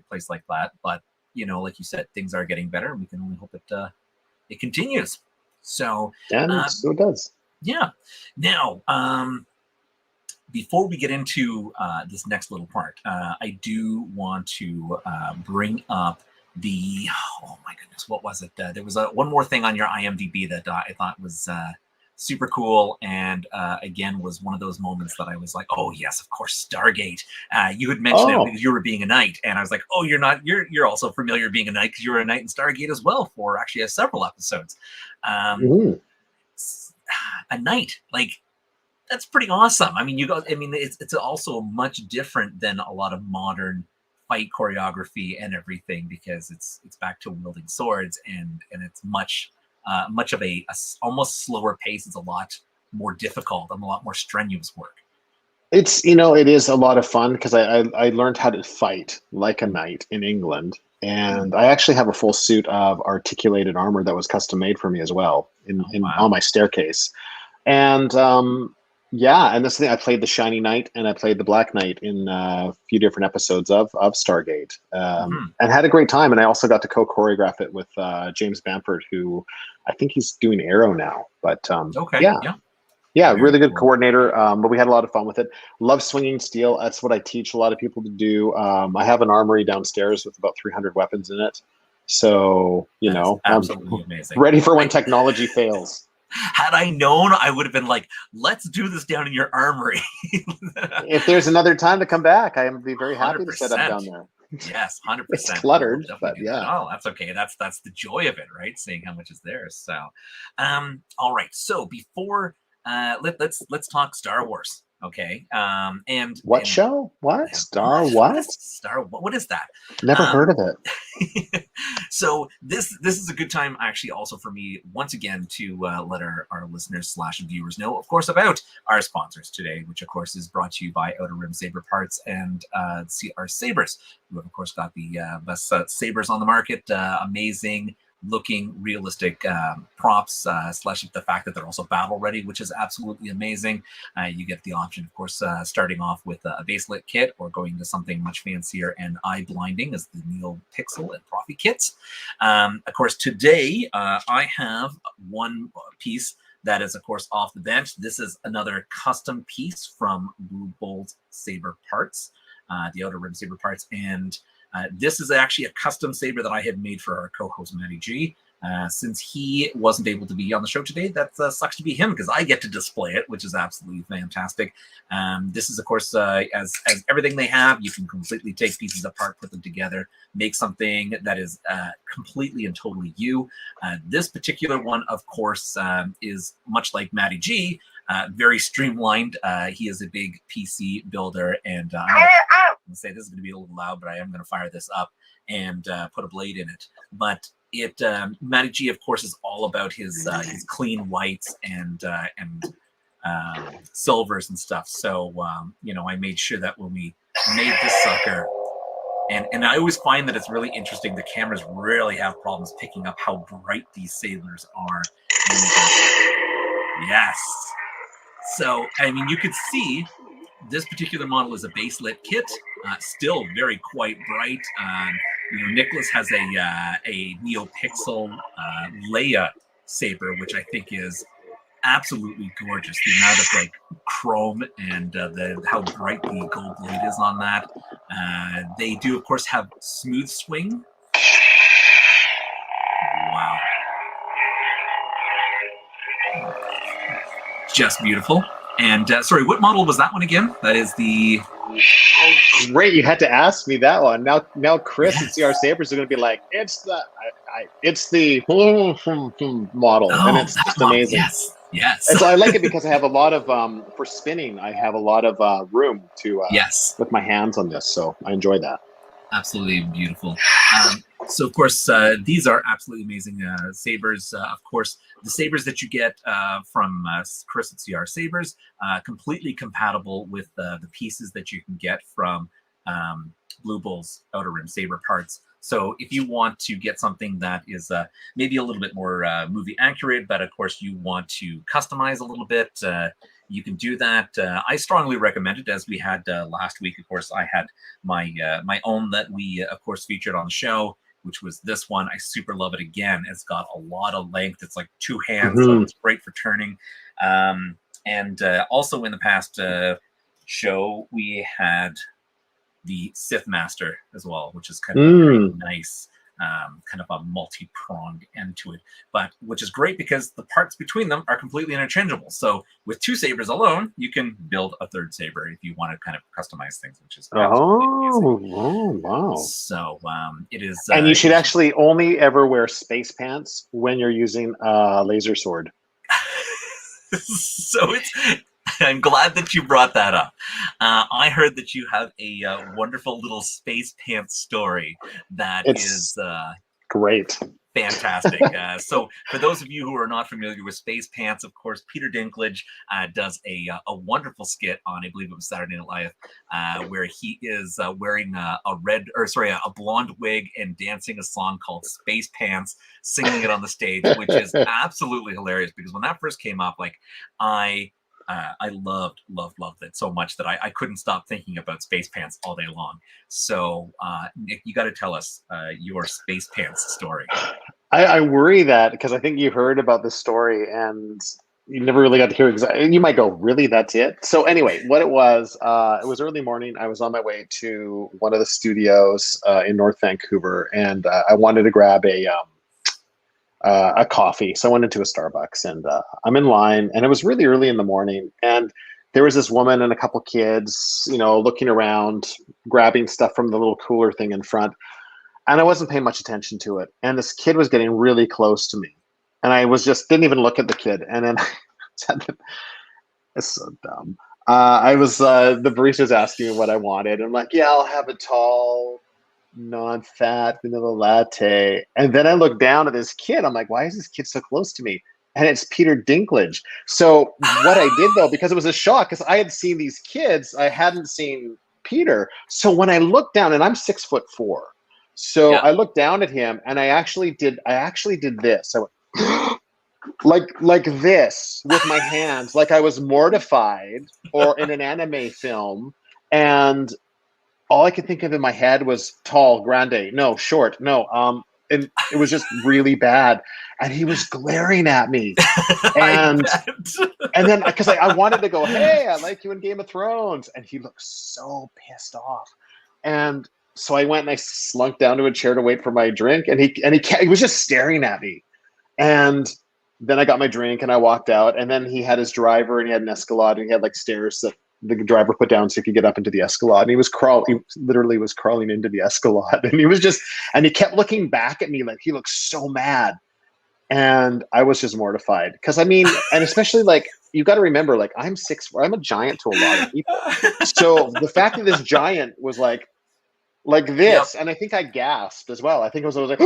place like that. But like you said, things are getting better, and we can only hope it continues. So and so it does. Yeah. Now, before we get into this next little part, I do want to bring up the, oh my goodness, what was it? There was one more thing on your IMDb that I thought was super cool, and again was one of those moments that I was like, oh yes, of course, Stargate. You had mentioned it because you were being a knight, and I was like, oh, you're also familiar being a knight because you were a knight in Stargate as well for actually several episodes. A knight, like, that's pretty awesome. I mean, it's also much different than a lot of modern fight choreography and everything, because it's back to wielding swords, and it's much of a almost slower pace. It's a lot more difficult and a lot more strenuous work. It's, it is a lot of fun because I learned how to fight like a knight in England, and I actually have a full suit of articulated armor that was custom made for me as well on my staircase. And yeah, and this thing, I played the Shiny Knight and I played the Black Knight in a few different episodes of Stargate, and had a great time. And I also got to co-choreograph it with James Bamford, who I think he's doing Arrow now. But yeah, really good coordinator. But we had a lot of fun with it. Love swinging steel. That's what I teach a lot of people to do. I have an armory downstairs with about 300 weapons in it. So, absolutely amazing. Ready for when technology fails. Had I known, I would have been like, let's do this down in your armory. If there's another time to come back, I would be very happy to set up down there. Yes, 100%. It's cluttered, but yeah. Oh, that's okay. That's the joy of it, right? Seeing how much is there. So, all right. So before, let's talk Star Wars. Okay. And show? What? Star what? What is that? Never heard of it. So this is a good time actually also for me once again to let our listeners / viewers know, of course, about our sponsors today, which of course is brought to you by Outer Rim Saber Parts and CR Sabers, who have of course got the best sabers on the market. Amazing looking realistic props / the fact that they're also battle ready, which is absolutely amazing. You get the option, of course, starting off with a baselit kit or going to something much fancier and eye blinding as the Neo Pixel and Profi kits. Of course, today I have one piece that is, of course, off the bench. This is another custom piece from Blue Bolt Saber Parts, the Outer Rim Saber Parts, and this is actually a custom saber that I had made for our co-host Matty G. Since he wasn't able to be on the show today, that sucks to be him because I get to display it, which is absolutely fantastic. This is, of course, as everything they have, you can completely take pieces apart, put them together, make something that is completely and totally you. This particular one, of course, is much like Matty G, very streamlined. He is a big PC builder, and I'm going to say this is going to be a little loud, but I am going to fire this up and put a blade in it. But Matty G, of course, is all about his clean whites and silvers and stuff. So I made sure that when we made this sucker, and I always find that it's really interesting. The cameras really have problems picking up how bright these sabers are. And, yes. So, I mean, you could see this particular model is a baselit kit, still very quite bright. Nicholas has a Neo Pixel Leia saber, which I think is absolutely gorgeous. The amount of like chrome and how bright the gold blade is on that. They do, of course, have smooth swing. Wow. Just beautiful. And sorry, what model was that one again? That is the... Oh, great. You had to ask me that one. Now Chris and CR Sabers are going to be like, it's the model. Oh, and it's just amazing. Yes. And so I like it because I have a lot of, for spinning, I have a lot of room to, with my hands on this. So I enjoy that. Absolutely beautiful. So, of course, these are absolutely amazing sabers. Of course, the sabers that you get from Chris at CR Sabers, completely compatible with the pieces that you can get from Blue Bull's Outer Rim Saber Parts. So if you want to get something that is maybe a little bit more movie accurate, but of course you want to customize a little bit, you can do that. I strongly recommend it. As we had last week, of course, I had my own that we, of course, featured on the show, which was this one. I super love it again. It's got a lot of length. It's like 2 hands, so it's great for turning. And also in the past, show, we had the Sith Master as well, which is kind of a very nice, kind of a multi-pronged end to it, but which is great because the parts between them are completely interchangeable. So with 2 sabers alone, you can build a 3rd saber if you want to kind of customize things, which is amazing. Wow. So it is, and you should actually only ever wear space pants when you're using a laser sword. So I'm glad that you brought that up. I heard that you have a wonderful little space pants story that is great. Fantastic. So for those of you who are not familiar with Space Pants, of course, Peter Dinklage does a wonderful skit on, I believe it was Saturday Night Live, where he is wearing a blonde wig and dancing a song called Space Pants, singing it on the stage, which is absolutely hilarious because when that first came up, like I loved it so much that I couldn't stop thinking about Space Pants all day long. So, Nick, you got to tell us your Space Pants story. I worry that because I think you heard about this story and you never really got to hear exactly. You might go, really? That's it? So anyway, what it was early morning. I was on my way to one of the studios in North Vancouver, and I wanted to grab a coffee. So I went into a Starbucks, and I'm in line, and it was really early in the morning, and there was this woman and a couple kids, looking around, grabbing stuff from the little cooler thing in front. And I wasn't paying much attention to it. And this kid was getting really close to me. And I didn't even look at the kid. And then it's so dumb. The barista was asking me what I wanted. I'm like, yeah, I'll have a tall, non-fat vanilla latte. And then I look down at this kid. I'm like, why is this kid so close to me? And it's Peter Dinklage. So what I did, though, because it was a shock, because I had seen these kids, I hadn't seen Peter. So when I looked down, and I'm 6'4", so I looked down at him, and I actually did this. I went like this with my hands, like I was mortified, or in an anime film, and all I could think of in my head was tall, grande, no, short, no, and it was just really bad. And he was glaring at me, and then because I wanted to go, hey, I like you in Game of Thrones, and he looked so pissed off, and so I went and I slunk down to a chair to wait for my drink, and he was just staring at me. And then I got my drink and I walked out, and then he had his driver and he had an Escalade, and he had like stairs that the driver put down so he could get up into the Escalade. And he literally was crawling into the Escalade, and he kept looking back at me like he looked so mad. And I was just mortified because and especially like, you got to remember, like I'm a giant to a lot of people. So the fact that this giant was like this, and I think I gasped as well. I think it was like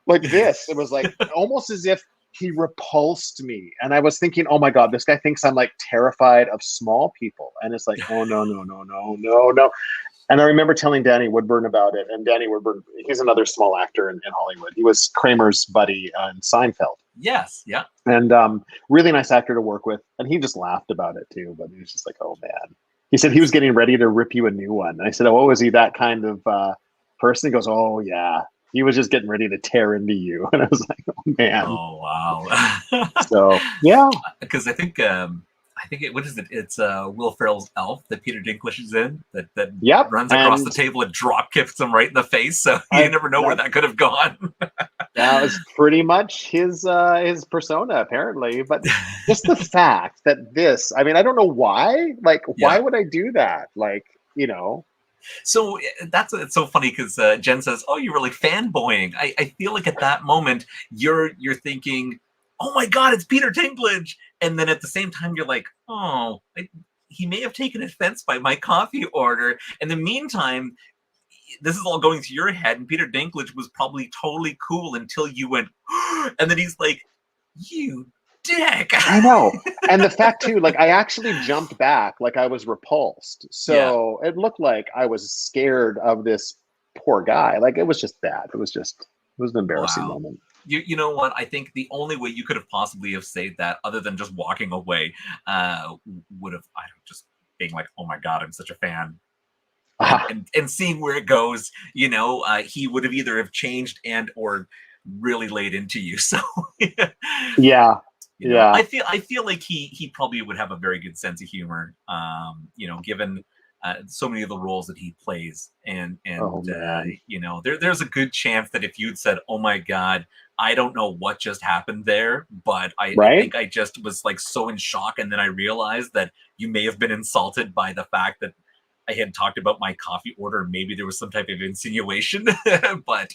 like this. It was like almost as if he repulsed me, and I was thinking, oh my God, this guy thinks I'm like terrified of small people, and it's like, oh no. And I remember telling Danny Woodburn about it, and Danny Woodburn, he's another small actor in Hollywood. He was Kramer's buddy in Seinfeld. Yes, yeah. And really nice actor to work with, and he just laughed about it too. But he was just like, oh man. He said he was getting ready to rip you a new one. And I said, oh, is he that kind of person? He goes, oh, yeah. He was just getting ready to tear into you. And I was like, oh, man. Oh, wow. So, yeah. Because I think what is it? It's Will Ferrell's Elf that Peter Dinklage is in that runs across the table and drop kicks him right in the face. So you never know where that could have gone. That was pretty much his persona, apparently. But just the fact that this, I don't know why. Like, why would I do that? Like, So it's so funny because Jen says, "Oh, you're really fanboying." I feel like at that moment you're thinking, "Oh my God, it's Peter Dinklage," and then at the same time you're like, "Oh, he may have taken offense by my coffee order." In the meantime, this is all going through your head, and Peter Dinklage was probably totally cool until you went, and then he's like, "You dick." I know. And the fact too, like I actually jumped back like I was repulsed. So it looked like I was scared of this poor guy. Like it was just bad. It was an embarrassing moment. You know what? I think the only way you could have possibly have said that, other than just walking away, would have just being like, "Oh my God, I'm such a fan," and seeing where it goes. He would have either have changed or really laid into you. So yeah. You know, Yeah. I feel like he probably would have a very good sense of humor. You know, given so many of the roles that he plays, and Oh man. you know, there's a good chance that if you'd said, "Oh my God, I don't know what just happened there, but I Right? think I just was like so in shock," and then I realized that you may have been insulted by the fact that I had talked about my coffee order. Maybe there was some type of insinuation, but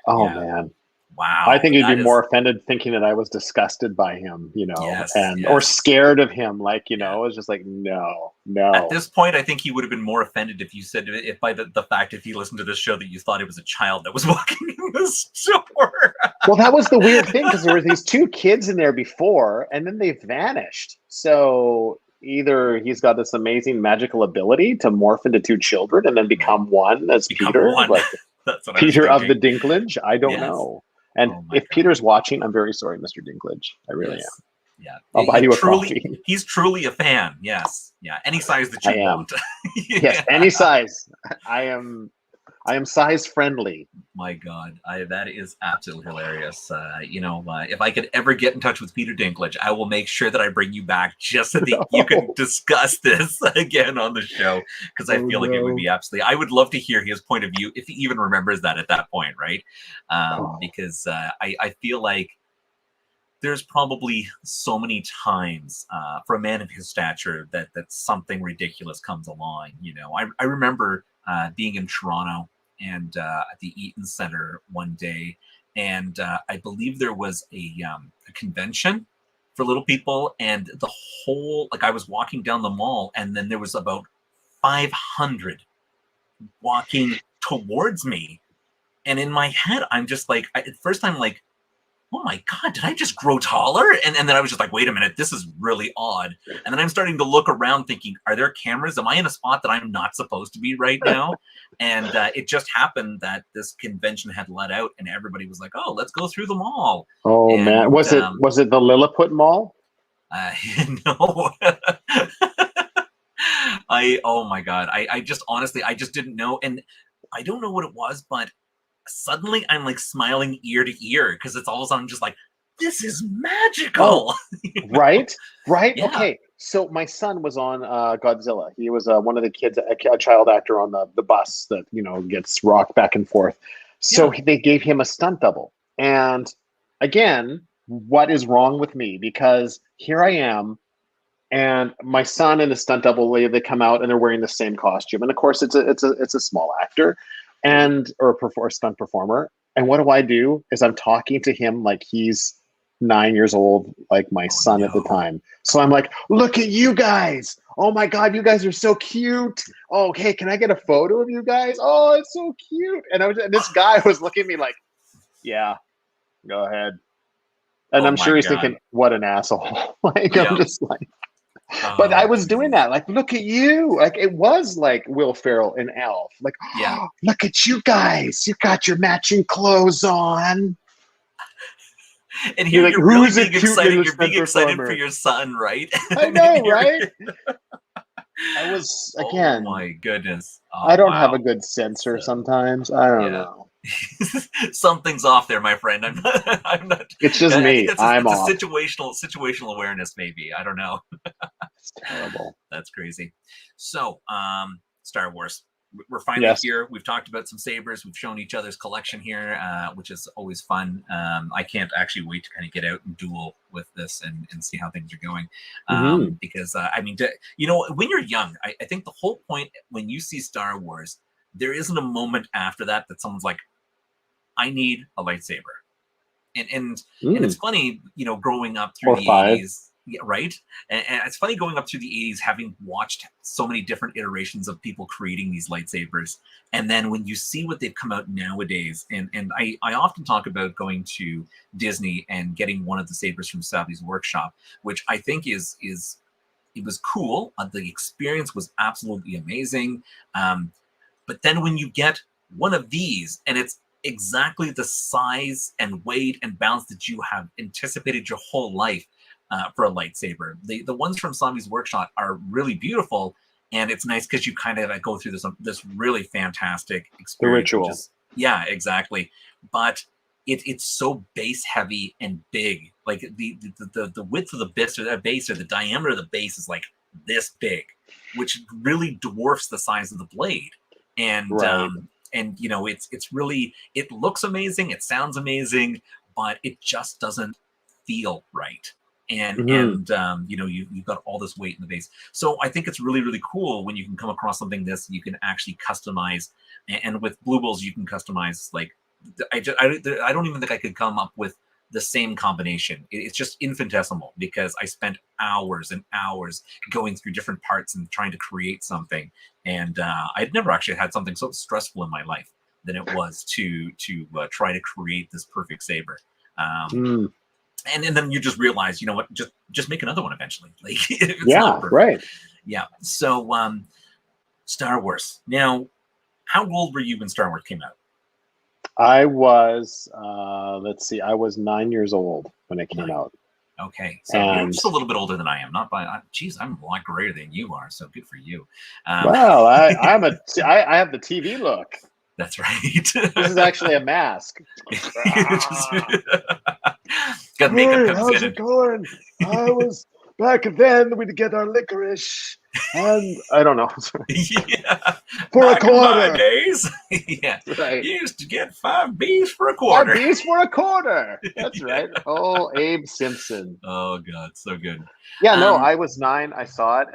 Oh yeah, man. I wow, think he'd be that is more offended thinking that I was disgusted by him, you know, yes, and or yes. scared of him, like, you Yeah. know, it's just like, no, At no. this point, I think he would have been more offended if you said if by the fact if he listened to this show that you thought it was a child that was walking in the store. Well, that was the weird thing because there were these two kids in there before, and then they vanished. So either he's got this amazing magical ability to morph into two children and then Right. become one as Become Peter, one. like That's what I was Peter of the thinking. Dinklage. I don't Yes. know. And Oh my if God. Peter's watching, I'm very sorry, Mr. Dinklage. I really am. Yes. Yeah. I'll buy you a Truly, coffee. he's truly a fan. Yes. Yeah. Any size that I you am. want. Yes, Yeah. any size. I am size friendly. My God, that is absolutely hilarious. You know, if I could ever get in touch with Peter Dinklage, I will make sure that I bring you back just so that you can No. discuss this again on the show, because I Oh feel like it would no. be absolutely. I would love to hear his point of view if he even remembers that at that point, right? Oh, Because I feel like there's probably so many times for a man of his stature that something ridiculous comes along. You know, I remember being in Toronto and at the Eaton Center one day, and I believe there was a convention for little people, and the whole like I was walking down the mall, and then there was about 500 walking towards me, and in my head, I'm just like, at first I'm like, oh my God, did I just grow taller? And then I was just like, wait a minute, this is really odd. And then I'm starting to look around thinking, are there cameras? Am I in a spot that I'm not supposed to be right now? And it just happened that this convention had let out and everybody was like, oh, let's go through the mall. oh man. And Was it the Lilliput Mall? no. Oh my God. I just honestly, I just didn't know. And I don't know what it was, but suddenly I'm like smiling ear to ear because it's all of a sudden just like, this is Oh, magical. You know? right, right. Yeah. Okay, so my son was on Godzilla. He was one of the kids, a child actor on the bus that gets rocked back and forth. So Yeah. they gave him a stunt double. And again, what is wrong with me? Because here I am, and my son and the stunt double they come out and they're wearing the same costume. And of course, it's a small actor, Right. and or a stunt performer. And what do? Is I'm talking to him like he's 9 years old, like my Oh son at the no. time. So I'm like, look at you guys. Oh my God, you guys are so cute. Oh, hey, can I get a photo of you guys? Oh, it's so cute. And this guy was looking at me like, yeah, go ahead. And Oh I'm my sure he's God. thinking, what an asshole. Like, I'm Yeah. just like, but I Oh was doing Jesus. that. Like, look at you. Like, it was like Will Ferrell in Elf. Like, Yeah. oh, look at you guys. You got your matching clothes on. And here You're like, you're really who's a being cute excited. little You're being stunt excited for performer? your son, right? I And know, you're, right? I was, oh again, my goodness. I Oh don't have a wow. good sensor So sometimes. I don't yeah. know. Something's off there, my friend. I'm not, I'm not. It's just I think me. I'm that's a off. situational awareness, maybe. I don't know. It's terrible. That's crazy. So, Star Wars. We're finally Yes. here. We've talked about some sabers. We've shown each other's collection here, which is always fun. I can't actually wait to kind of get out and duel with this and see how things are going. Hmm. Because, I mean, when you're young, I think the whole point when you see Star Wars, there isn't a moment after that someone's like, I need a lightsaber. And it's Mm. funny, growing up through Or the five. 80s, yeah, right? And it's funny going up through the 80s, having watched so many different iterations of people creating these lightsabers. And then when you see what they've come out nowadays, and I often talk about going to Disney and getting one of the sabers from Savvy's workshop, which I think is it was cool. The experience was absolutely amazing. But then when you get one of these and it's exactly the size and weight and balance that you have anticipated your whole life for a lightsaber. The ones from Zombie's Workshop are really beautiful, and it's nice because you kind of go through this really fantastic The experience, which ritual. is yeah, exactly. But it's so base heavy and big. Like the width of the base or the diameter of the base is like this big, which really dwarfs the size of the blade. And Right. and you know, it's really, it looks amazing, it sounds amazing, but it just doesn't feel right. And you know, you've got all this weight in the base. So I think it's really, really cool when you can come across something this you can actually customize. And with Blue Bulls, you can customize, like, I don't even think I could come up with the same combination. It's just infinitesimal because I spent hours and hours going through different parts and trying to create something. And I'd never actually had something so stressful in my life than it was to try to create this perfect saber. And then you just realize, you know what, just make another one eventually. Like, it's not perfect. Right. Yeah. So Star Wars. Now, how old were you when Star Wars came out? I was, let's see, I was 9 years old when it came out. Okay, so you're just a little bit older than I am. Not by, geez, I'm a lot greater than you are. So good for you. Well, I have the TV look. That's right. This is actually a mask. Got makeup Hey, comes how's in. it going? I was back then. We'd get our licorice, and I don't know. Yeah. For Back a quarter. in my days. Yeah. Right. You used to get 5 B's for a quarter. 5 B's for a quarter. That's Yeah. right. Oh, Abe Simpson. Oh God, so good. Yeah, no, I was 9. I saw it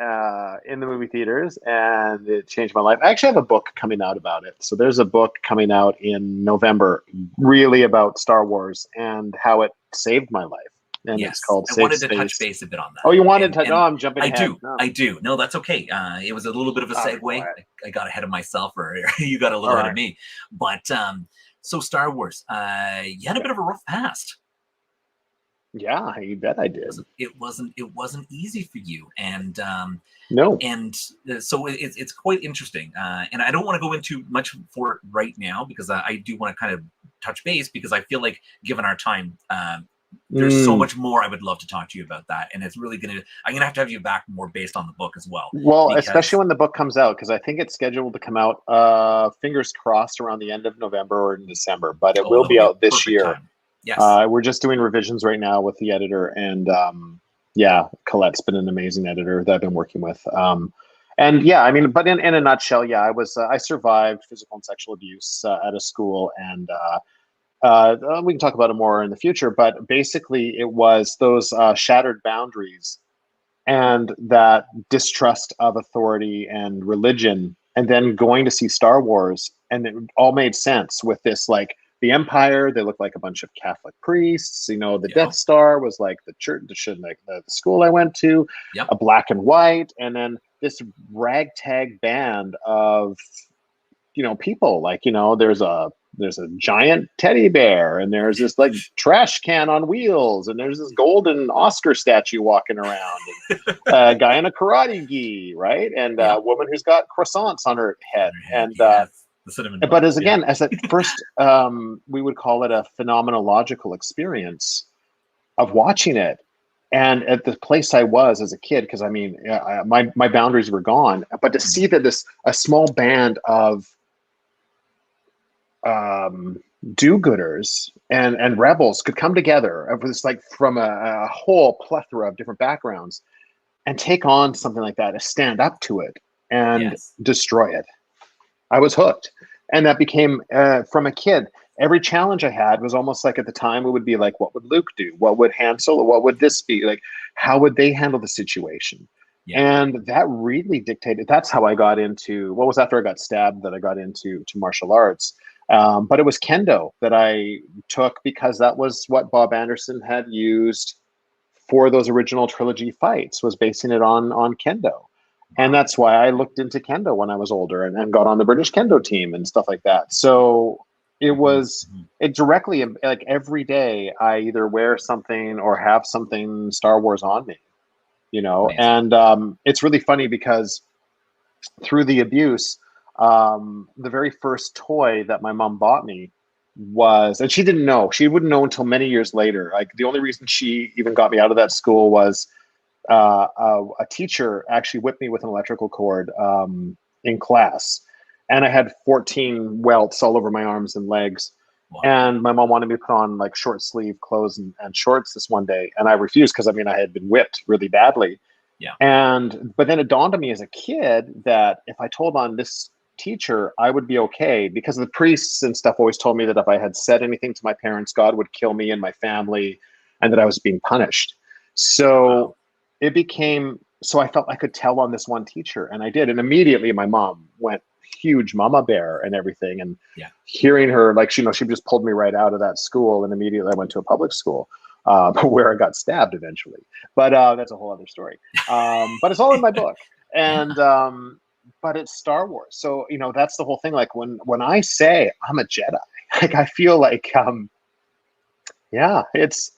in the movie theaters, and it changed my life. I actually have a book coming out about it. So there's a book coming out in November, really about Star Wars and how it saved my life. And yes, it's called I Safe wanted Space. to touch base a bit on that. Oh, you wanted to? And No, I'm jumping I ahead. do. No. I do. No, that's okay. It was a little bit of a segue. Right. I got ahead of myself, or you got a little ahead of me. But so Star Wars, you had a bit of a rough past. Yeah, you bet I did. It wasn't easy for you, and No. and so it's quite interesting. And I don't want to go into much for it right now because I do want to kind of touch base because I feel like given our time, there's so much more I would love to talk to you about that, and it's really I'm gonna have to have you back more based on the book as well. Well, especially when the book comes out, because I think it's scheduled to come out, fingers crossed, around the end of November or in December, but it will be out this year. Time. Yes. We're just doing revisions right now with the editor, and yeah, Colette's been an amazing editor that I've been working with. And yeah, I mean, but in a nutshell, yeah, I survived physical and sexual abuse at a school, and we can talk about it more in the future, but basically it was those shattered boundaries and that distrust of authority and religion, and then going to see Star Wars, and it all made sense with this, like, the Empire, they look like a bunch of Catholic priests. You know, the Death Star was like the church, like the school I went to, a black and white, and then this ragtag band of, you know, people. Like, you know, there's a giant teddy bear, and there's this like trash can on wheels, and there's this golden Oscar statue walking around, and a guy in a karate gi, right, and a woman who's got croissants on her head, and but as at first, we would call it a phenomenological experience of watching it. And at the place I was as a kid, because I mean, my boundaries were gone, but to see that a small band of do-gooders and rebels could come together, it was like from a whole plethora of different backgrounds, and take on something like that, to stand up to it and destroy it. I was hooked. And that became, from a kid, every challenge I had was almost like, at the time, it would be like, what would Luke do? What would Han Solo? What would this be? Like, how would they handle the situation? And that really dictated, that's how I got into, what was after I got stabbed that I got into martial arts. But it was Kendo that I took because that was what Bob Anderson had used for those original trilogy fights, was basing it on Kendo. And that's why I looked into Kendo when I was older, and got on the British Kendo team and stuff like that. So it directly, like, every day I either wear something or have something Star Wars on me, you know. Amazing. And it's really funny because through the abuse, the very first toy that my mom bought me was, and she wouldn't know until many years later. Like, the only reason she even got me out of that school was a teacher actually whipped me with an electrical cord in class, and I had 14 welts all over my arms and legs. Wow. And my mom wanted me to put on like short sleeve clothes and shorts this one day, and I refused because I mean I had been whipped really badly. Yeah. But then it dawned on me as a kid that if I told on this teacher, I would be okay, because the priests and stuff always told me that if I had said anything to my parents, God would kill me and my family, and that I was being punished. So Wow. it became, so I felt I could tell on this one teacher, and I did. And immediately my mom went huge mama bear and everything. And Yeah. hearing her, like, she just pulled me right out of that school, and immediately I went to a public school. Where I got stabbed eventually, but that's a whole other story. But it's all in my book, and but it's Star Wars, so that's the whole thing. Like when I say I'm a Jedi, like I feel like yeah, it's,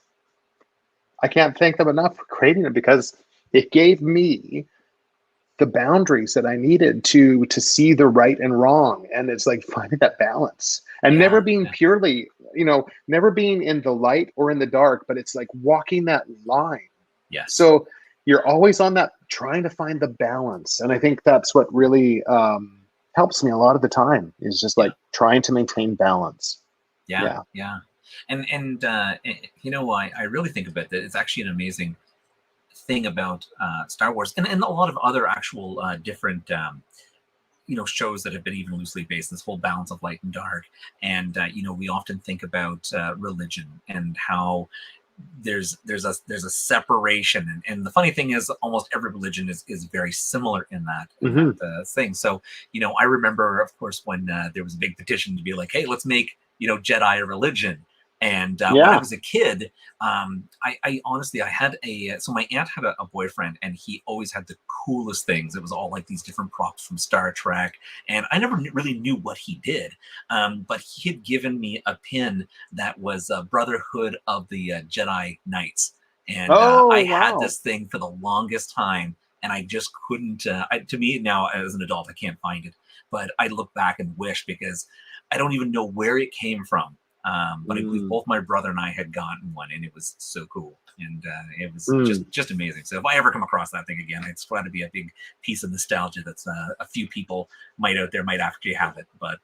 I can't thank them enough for creating it, because it gave me the boundaries that I needed to see the right and wrong, and it's like finding that balance and never being purely, never being in the light or in the dark, but it's like walking that line. Yes. So you're always on that, trying to find the balance, and I think that's what really helps me a lot of the time, is just like trying to maintain balance. Yeah. And I really think about that. It's actually an amazing thing about Star Wars, and a lot of other actual different shows that have been even loosely based, this whole balance of light and dark. And we often think about religion and how there's a separation, and the funny thing is almost every religion is very similar in that thing. So I remember, of course, when there was a big petition to be like, hey, let's make Jedi a religion. And when I was a kid, I honestly, I had so my aunt had a boyfriend, and he always had the coolest things. It was all like these different props from Star Trek, and I never really knew what he did. But he had given me a pin that was Brotherhood of the Jedi Knights. And I had this thing for the longest time, and I just couldn't, to me now as an adult, I can't find it, but I look back and wish, because I don't even know where it came from. But I believe both my brother and I had gotten one, and it was so cool, and it was just amazing. So if I ever come across that thing again, it's going to be a big piece of nostalgia that's a few people out there might actually have it, but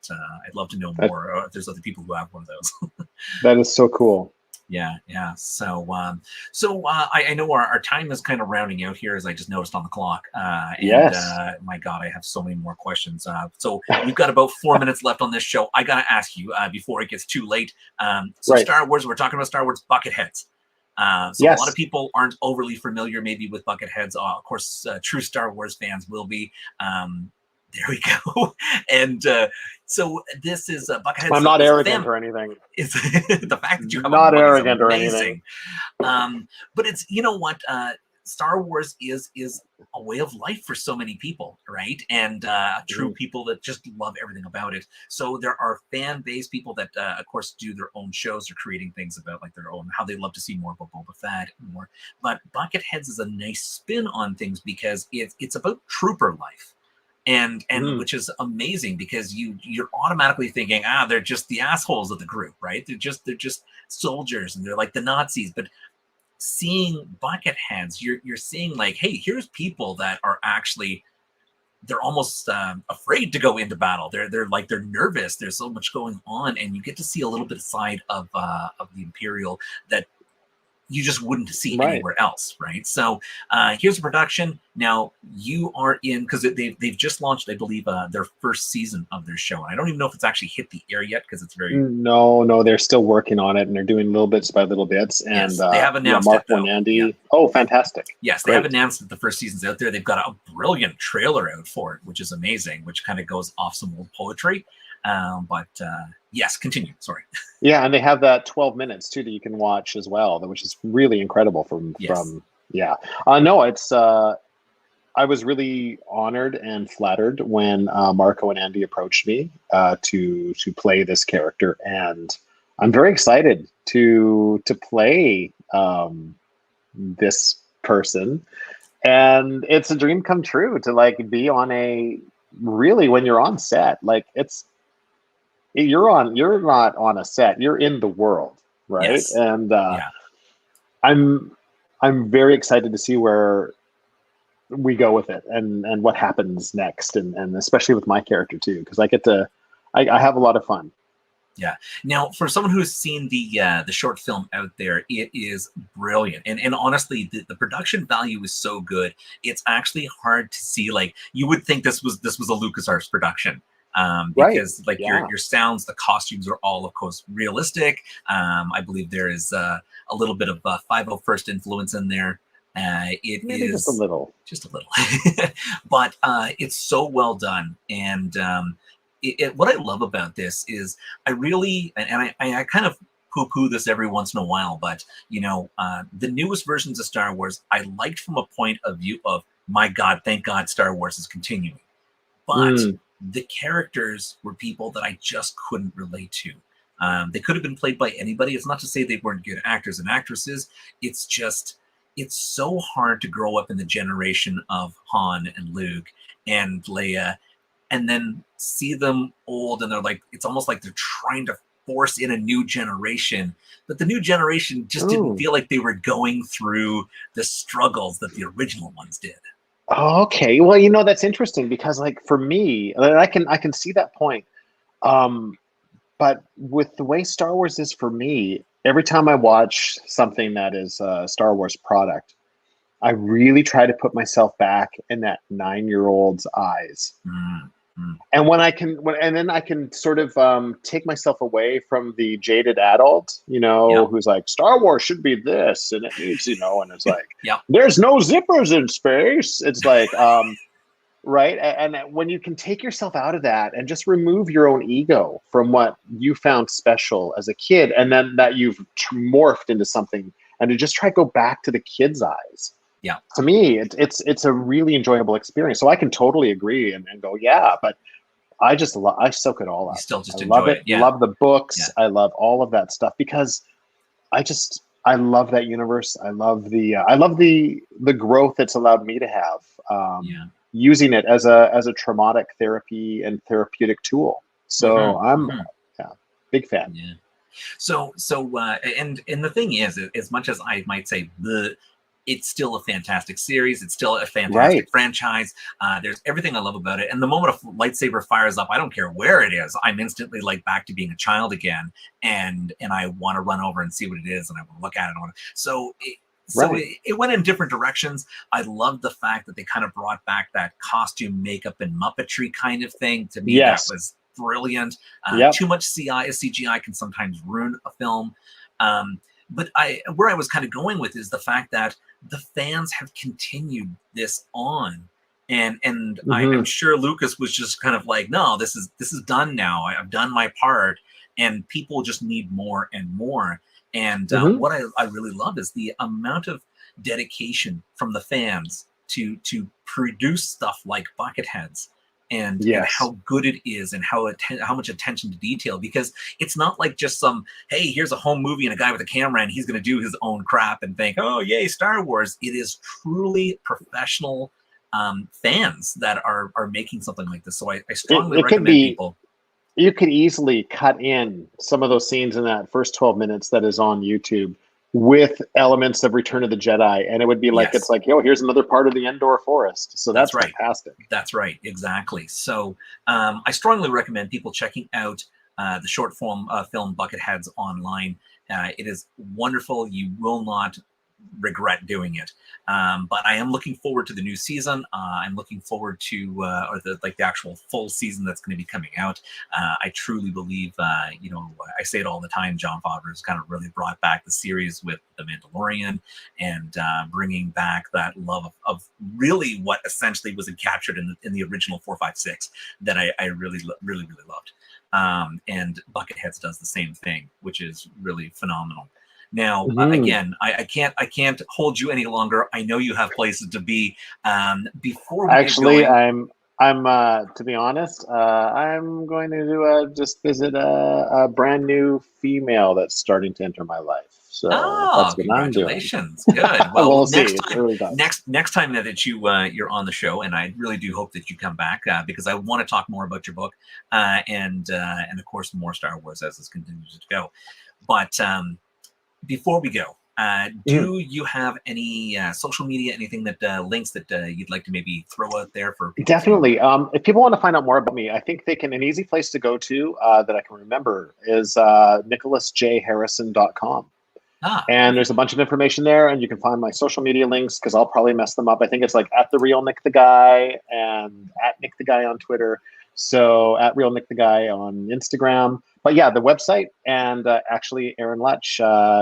I'd love to know more if there's other people who have one of those. That is so cool. Yeah. So I know our time is kind of rounding out here, as I just noticed on the clock. My God, I have so many more questions. So we've got about 4 minutes left on this show. I got to ask you before it gets too late. Star Wars, we're talking about Star Wars bucket heads. A lot of people aren't overly familiar maybe with bucket heads. Of course, true Star Wars fans will be. There we go. And so this is Buckethead. I'm not arrogant or anything. It's the fact that you have not arrogant or anything. But it's, Star Wars is a way of life for so many people, right? And true people that just love everything about it. So there are fan base people that, of course, do their own shows or creating things about like their own, how they love to see more about Boba Fett and more. But Bucketheads is a nice spin on things, because it's about trooper life. And which is amazing, because you're automatically thinking, they're just the assholes of the group, right? They're just soldiers, and they're like the Nazis. But seeing Bucketheads, you're seeing like, hey, here's people that are actually, they're almost afraid to go into battle. They're nervous. There's so much going on, and you get to see a little bit side of the Imperial that you just wouldn't see anywhere else, right? So here's a production. Now you are in, because they've just launched, I believe, their first season of their show. And I don't even know if it's actually hit the air yet, because it's very no, they're still working on it, and they're doing little bits by little bits. And they have announced Mark it, and Andy. Oh, fantastic! Yes, they have announced that the first season's out there. They've got a brilliant trailer out for it, which is amazing, which kind of goes off some old poetry. But yes, continue. Sorry. Yeah, and they have that 12 minutes too that you can watch as well, which is really incredible. No, it's I was really honored and flattered when Marco and Andy approached me to play this character, and I'm very excited to play this person. And it's a dream come true to like be on when you're on set, like you're not on a set, you're in the world, right? Yes. And I'm very excited to see where we go with it, and what happens next, and especially with my character too, because I have a lot of fun. Yeah. Now, for someone who's seen the short film out there, it is brilliant, and honestly, the production value is so good. It's actually hard to see. Like, you would think this was a LucasArts production, Right. because like Yeah. your sounds, the costumes are all, of course, realistic. I believe there is a little bit of 501st influence in there. It Maybe just a is little. just a little, but it's so well done, and what I love about this is I really, and I kind of poo-poo this every once in a while, but the newest versions of Star Wars I liked from a point of view of, my God, thank God Star Wars is continuing. But Mm. the characters were people that I just couldn't relate to. They could have been played by anybody. It's not to say they weren't good actors and actresses. It's just, it's so hard to grow up in the generation of Han and Luke and Leia, and then see them old, and they're like, it's almost like they're trying to force in a new generation, but the new generation just didn't Oh. feel like they were going through the struggles that the original ones did. Okay. Well, that's interesting because, like, for me, and I can see that point. Um, but with the way Star Wars is for me, every time I watch something that is a Star Wars product, I really try to put myself back in that 9-year-old's eyes. Mm, mm. And and then I can sort of take myself away from the jaded adult, Yep. who's like, Star Wars should be this, and it needs, and it's like, Yep. there's no zippers in space. It's like, right. And when you can take yourself out of that and just remove your own ego from what you found special as a kid, and then that you've morphed into something, and to just try to go back to the kid's eyes. Yeah. To me, it's a really enjoyable experience. So I can totally agree and go, yeah, but I soak it all You up. still I just love enjoy it. it. Yeah. Love the books. Yeah. I love all of that stuff because I love that universe. I love the growth it's allowed me to have. Yeah. Using it as a traumatic therapy and therapeutic tool. So I'm yeah, big fan. Yeah. So and the thing is, as much as I might say it's still a fantastic series. It's still a fantastic Right. franchise. There's everything I love about it. And the moment a lightsaber fires up, I don't care where it is. I'm instantly like back to being a child again, and I want to run over and see what it is, and I want to look at it. So Right. it went in different directions. I love the fact that they kind of brought back that costume, makeup, and Muppetry kind of thing. To me, that Yes. was brilliant. Yep. Too much CGI can sometimes ruin a film. But where I was kind of going with is the fact that the fans have continued this on, and I'm Mhm. sure Lucas was just kind of like, no, this is done now. I've done my part, and people just need more and more. And Mhm. what I really love is the amount of dedication from the fans to produce stuff like Bucketheads, and Yes. how good it is, and how much attention to detail, because it's not like just some, hey, here's a home movie and a guy with a camera and he's going to do his own crap and think, oh yay, Star Wars. It is truly professional fans that are making something like this. So I strongly It could recommend be. people. You could easily cut in some of those scenes in that first 12 minutes that is on YouTube with elements of Return of the Jedi, and it would be like, Yes. it's like, yo, here's another part of the Endor forest. So that's right. fantastic. That's right, exactly. So I strongly recommend people checking out the short film Bucketheads online. It is wonderful. You will not regret doing it. But I am looking forward to the new season. I'm looking forward to the actual full season that's going to be coming out. I truly believe, I say it all the time, Jon Favreau has kind of really brought back the series with The Mandalorian, and bringing back that love of really what essentially was captured in the original 4, 5, 6 that I really loved. And Bucketheads does the same thing, which is really phenomenal. Now, again, I can't hold you any longer. I know you have places to be. Before we Actually, get going, I'm to be honest, I'm going to just visit a brand new female that's starting to enter my life. So that's what I'm doing. congratulations! Good. Well, We'll see. It's early days. next time that you're on the show, and I really do hope that you come back, because I want to talk more about your book, and of course more Star Wars as this continues to go. But before we go, Do you have any social media, anything that links that you'd like to maybe throw out there for people? Definitely. If people want to find out more about me, I think they can. An easy place to go to that I can remember is nicholasjharrison.com. And there's a bunch of information there, and you can find my social media links because I'll probably mess them up. I think it's like at the real Nick the Guy and at Nick the Guy on Twitter. So at real Nick the Guy on Instagram. But yeah, the website, and actually Aaron Lutch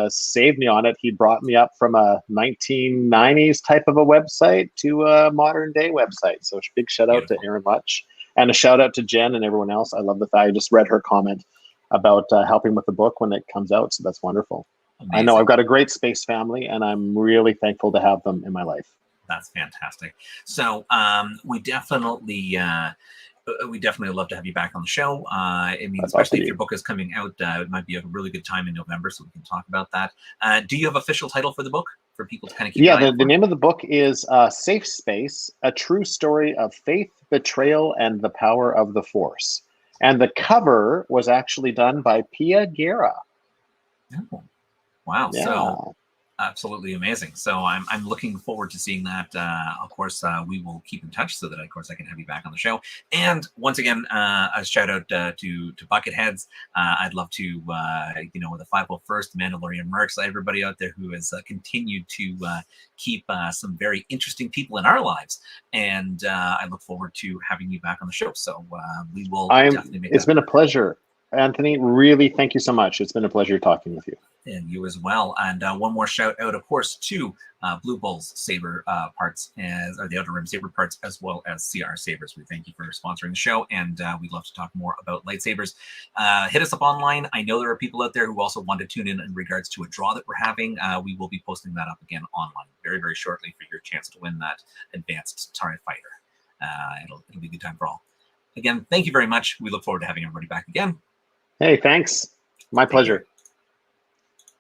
saved me on it. He brought me up from a 1990s type of a website to a modern day website. So big shout out to Aaron Lutch, and a shout out to Jen and everyone else. I love the fact I just read her comment about helping with the book when it comes out. So that's wonderful. Amazing. I know I've got a great space family, and I'm really thankful to have them in my life. That's fantastic. So we definitely love to have you back on the show. I mean, especially if your book is coming out, it might be a really good time in November, so we can talk about that. Do you have official title for the book for people to kind of keep? Yeah, the name of the book is Safe Space: A True Story of Faith, Betrayal, and the Power of the Force. And the cover was actually done by Pia Guerra. Oh. Wow. Yeah. So absolutely amazing. So I'm looking forward to seeing that. Of course, we will keep in touch so that, of course, I can have you back on the show. And once again, a shout out to Bucketheads. I'd love to, with the 501st Mandalorian Mercs, everybody out there who has continued to keep some very interesting people in our lives. And I look forward to having you back on the show. So we will definitely make It's been a pleasure, Anthony. Really, thank you so much. It's been a pleasure talking with you. And you as well. And one more shout out, of course, to Blue Bull's saber parts, or the Outer Rim saber parts, as well as CR Sabers. We thank you for sponsoring the show, and we'd love to talk more about lightsabers. Hit us up online. I know there are people out there who also want to tune in regards to a draw that we're having. We will be posting that up again online very, very shortly for your chance to win that advanced TIE fighter. It'll be a good time for all. Again, thank you very much. We look forward to having everybody back again. Hey, thanks. My pleasure.